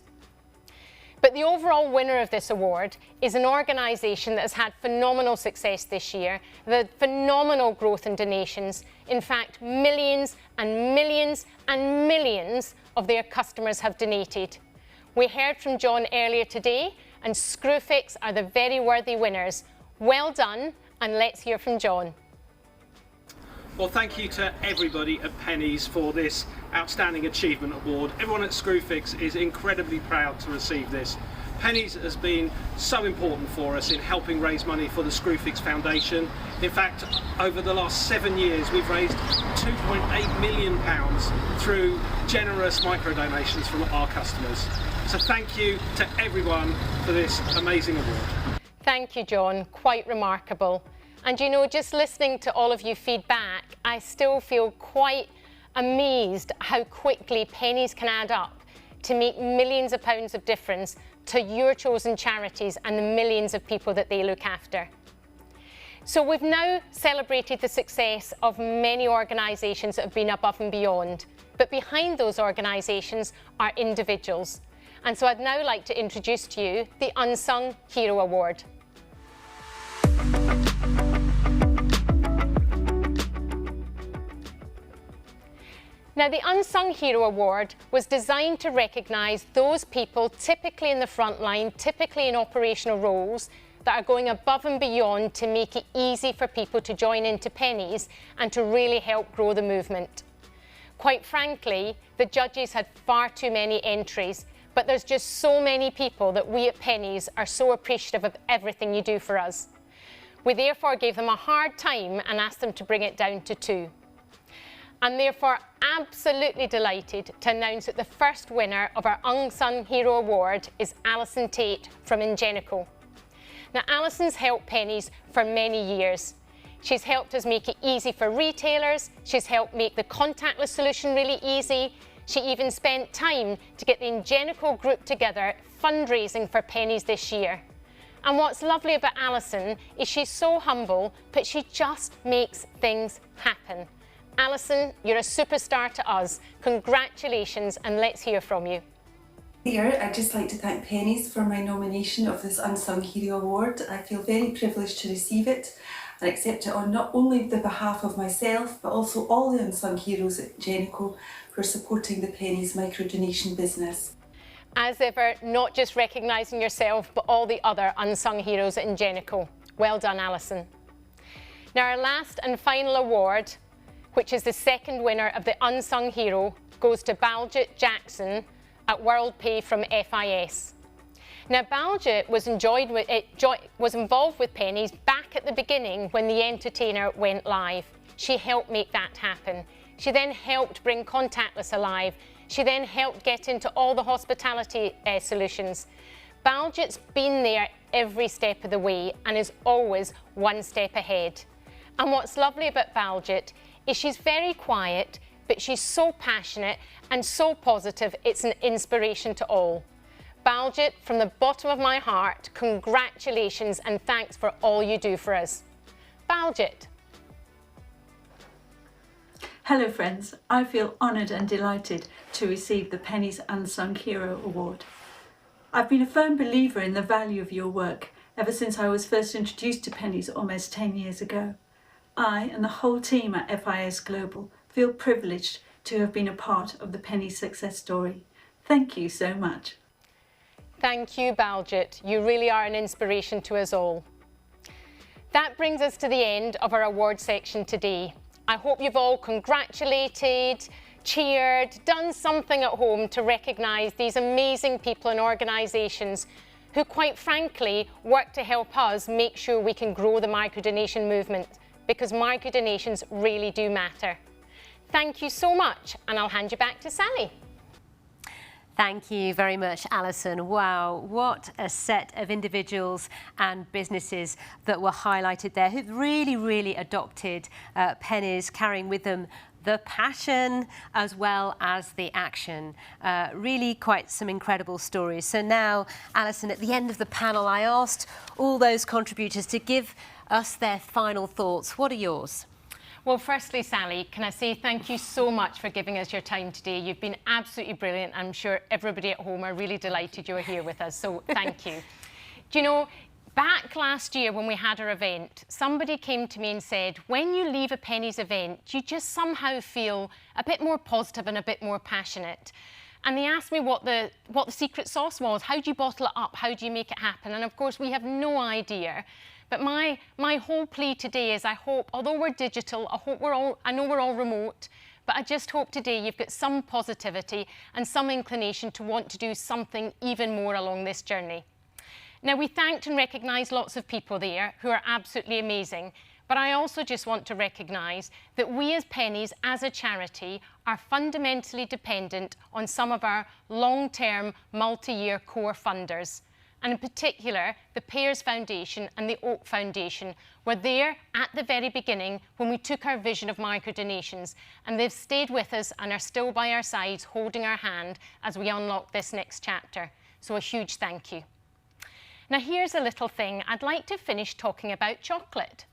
But the overall winner of this award is an organisation that has had phenomenal success this year, the phenomenal growth in donations. In fact, millions and millions and millions of their customers have donated. We heard from John earlier today, and Screwfix are the very worthy winners. Well done, and let's hear from John. Well, thank you to everybody at Pennies for this Outstanding Achievement Award. Everyone at Screwfix is incredibly proud to receive this. Pennies has been so important for us in helping raise money for the Screwfix Foundation. In fact, over the last 7 years, we've raised £2.8 million through generous micro donations from our customers. So thank you to everyone for this amazing award. Thank you, John. Quite remarkable. And you know, just listening to all of you feedback, I still feel quite amazed how quickly pennies can add up to make millions of pounds of difference to your chosen charities and the millions of people that they look after. So we've now celebrated the success of many organisations that have been above and beyond, but behind those organisations are individuals. And so I'd now like to introduce to you the Unsung Hero Award. Now, the Unsung Hero Award was designed to recognise those people typically in the front line, typically in operational roles, that are going above and beyond to make it easy for people to join into Pennies and to really help grow the movement. Quite frankly, the judges had far too many entries, but there's just so many people that we at Pennies are so appreciative of everything you do for us. We therefore gave them a hard time and asked them to bring it down to 2. I'm therefore absolutely delighted to announce that the first winner of our Unsung Hero Award is Alison Tate from Ingenico. Now, Alison's helped Pennies for many years. She's helped us make it easy for retailers. She's helped make the contactless solution really easy. She even spent time to get the Ingenico group together fundraising for Pennies this year. And what's lovely about Alison is she's so humble, but she just makes things happen. Alison, you're a superstar to us. Congratulations, and let's hear from you. Here, I'd just like to thank Pennies for my nomination of this Unsung Hero Award. I feel very privileged to receive it. and accept it on not only the behalf of myself, but also all the unsung heroes at Genico who are supporting the Pennies micro-donation business. As ever, not just recognising yourself, but all the other unsung heroes at Genico. Well done, Alison. Now, our last and final award, which is the second winner of the Unsung Hero, goes to Baljit Jackson at Worldpay from FIS. Now, Baljit was involved with Pennies back at the beginning when the entertainer went live. She helped make that happen. She then helped bring contactless alive. She then helped get into all the hospitality solutions. Baljit's been there every step of the way and is always one step ahead. And what's lovely about Baljit is she's very quiet, but she's so passionate and so positive, it's an inspiration to all. Baljit, from the bottom of my heart, congratulations and thanks for all you do for us. Baljit. Hello friends, I feel honoured and delighted to receive the Pennies Unsung Hero Award. I've been a firm believer in the value of your work ever since I was first introduced to Pennies almost 10 years ago. I and the whole team at FIS Global feel privileged to have been a part of the Pennies success story. Thank you so much. Thank you, Baljit. You really are an inspiration to us all. That brings us to the end of our award section today. I hope you've all congratulated, cheered, done something at home to recognise these amazing people and organisations who, quite frankly, work to help us make sure we can grow the microdonation movement, because microdonations really do matter. Thank you so much, and I'll hand you back to Sally. Thank you very much, Alison. Wow, what a set of individuals and businesses that were highlighted there who've really adopted Pennies, carrying with them the passion as well as the action. Really quite some incredible stories. So now, Alison, at the end of the panel, I asked all those contributors to give us their final thoughts. What are yours? Well, firstly, Sally, can I say thank you so much for giving us your time today. You've been absolutely brilliant. I'm sure everybody at home are really delighted you're here with us, so thank you. Do you know, back last year when we had our event, somebody came to me and said, when you leave a Pennies event, you just somehow feel a bit more positive and a bit more passionate. And they asked me what the secret sauce was. How do you bottle it up? How do you make it happen? And of course, we have no idea. But my whole plea today is I hope, although we're digital, I know we're all remote, but I just hope today you've got some positivity and some inclination to want to do something even more along this journey. Now, we thanked and recognised lots of people there who are absolutely amazing, but I also just want to recognise that we as Pennies, as a charity, are fundamentally dependent on some of our long-term, multi-year core funders. And in particular, the Pears Foundation and the Oak Foundation were there at the very beginning when we took our vision of microdonations, and they've stayed with us and are still by our sides, holding our hand as we unlock this next chapter. So a huge thank you. Now, here's a little thing. I'd like to finish talking about chocolate.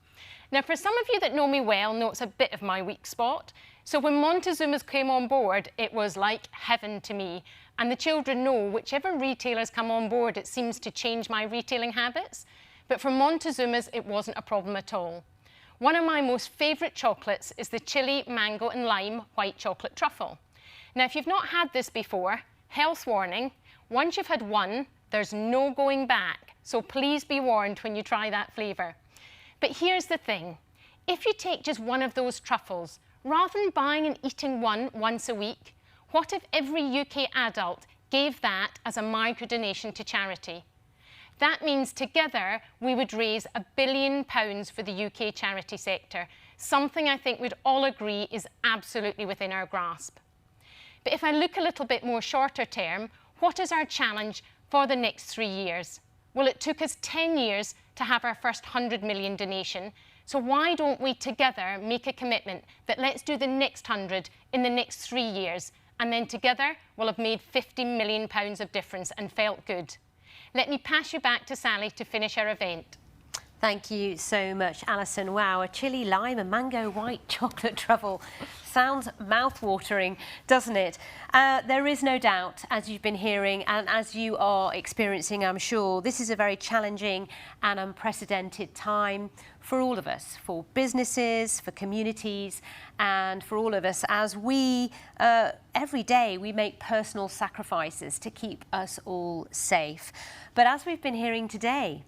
Now, for some of you that know me well, know it's a bit of my weak spot. So when Montezuma's came on board, it was like heaven to me. And the children know whichever retailers come on board, it seems to change my retailing habits. But for Montezuma's, it wasn't a problem at all. One of my most favourite chocolates is the chili, mango and lime white chocolate truffle. Now, if you've not had this before, health warning, once you've had one, there's no going back. So please be warned when you try that flavour. But here's the thing. If you take just one of those truffles, rather than buying and eating one once a week, what if every UK adult gave that as a microdonation to charity? That means together we would raise £1 billion for the UK charity sector, something I think we'd all agree is absolutely within our grasp. But if I look a little bit more shorter term, what is our challenge for the next 3 years? Well, it took us 10 years to have our first 100 million donation. So why don't we together make a commitment that let's do the next 100 in the next 3 years, and then together we'll have made £50 million of difference and felt good. Let me pass you back to Sally to finish our event. Thank you so much, Alison. Wow, a chili lime and mango white chocolate truffle. Sounds mouth-watering, doesn't it? There is no doubt, as you've been hearing and as you are experiencing, I'm sure, this is a very challenging and unprecedented time for all of us, for businesses, for communities, and for all of us as we, every day, we make personal sacrifices to keep us all safe. But as we've been hearing today,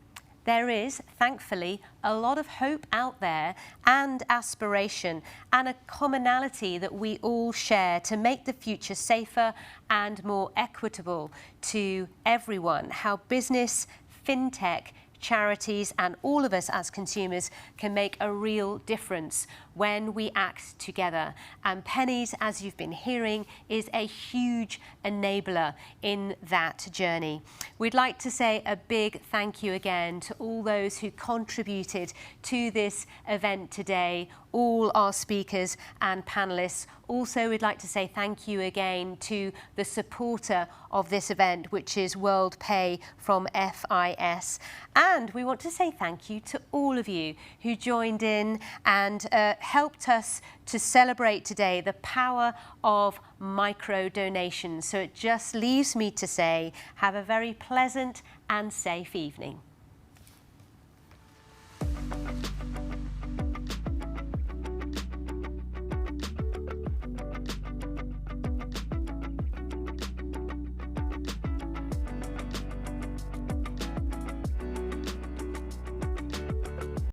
there is, thankfully, a lot of hope out there and aspiration and a commonality that we all share to make the future safer and more equitable to everyone. How business, fintech, charities and all of us as consumers can make a real difference when we act together. And Pennies, as you've been hearing, is a huge enabler in that journey. We'd like to say a big thank you again to all those who contributed to this event today, all our speakers and panelists. Also, we'd like to say thank you again to the supporter of this event, which is Worldpay from FIS. And we want to say thank you to all of you who joined in and helped us to celebrate today the power of micro donations. So it just leaves me to say, have a very pleasant and safe evening.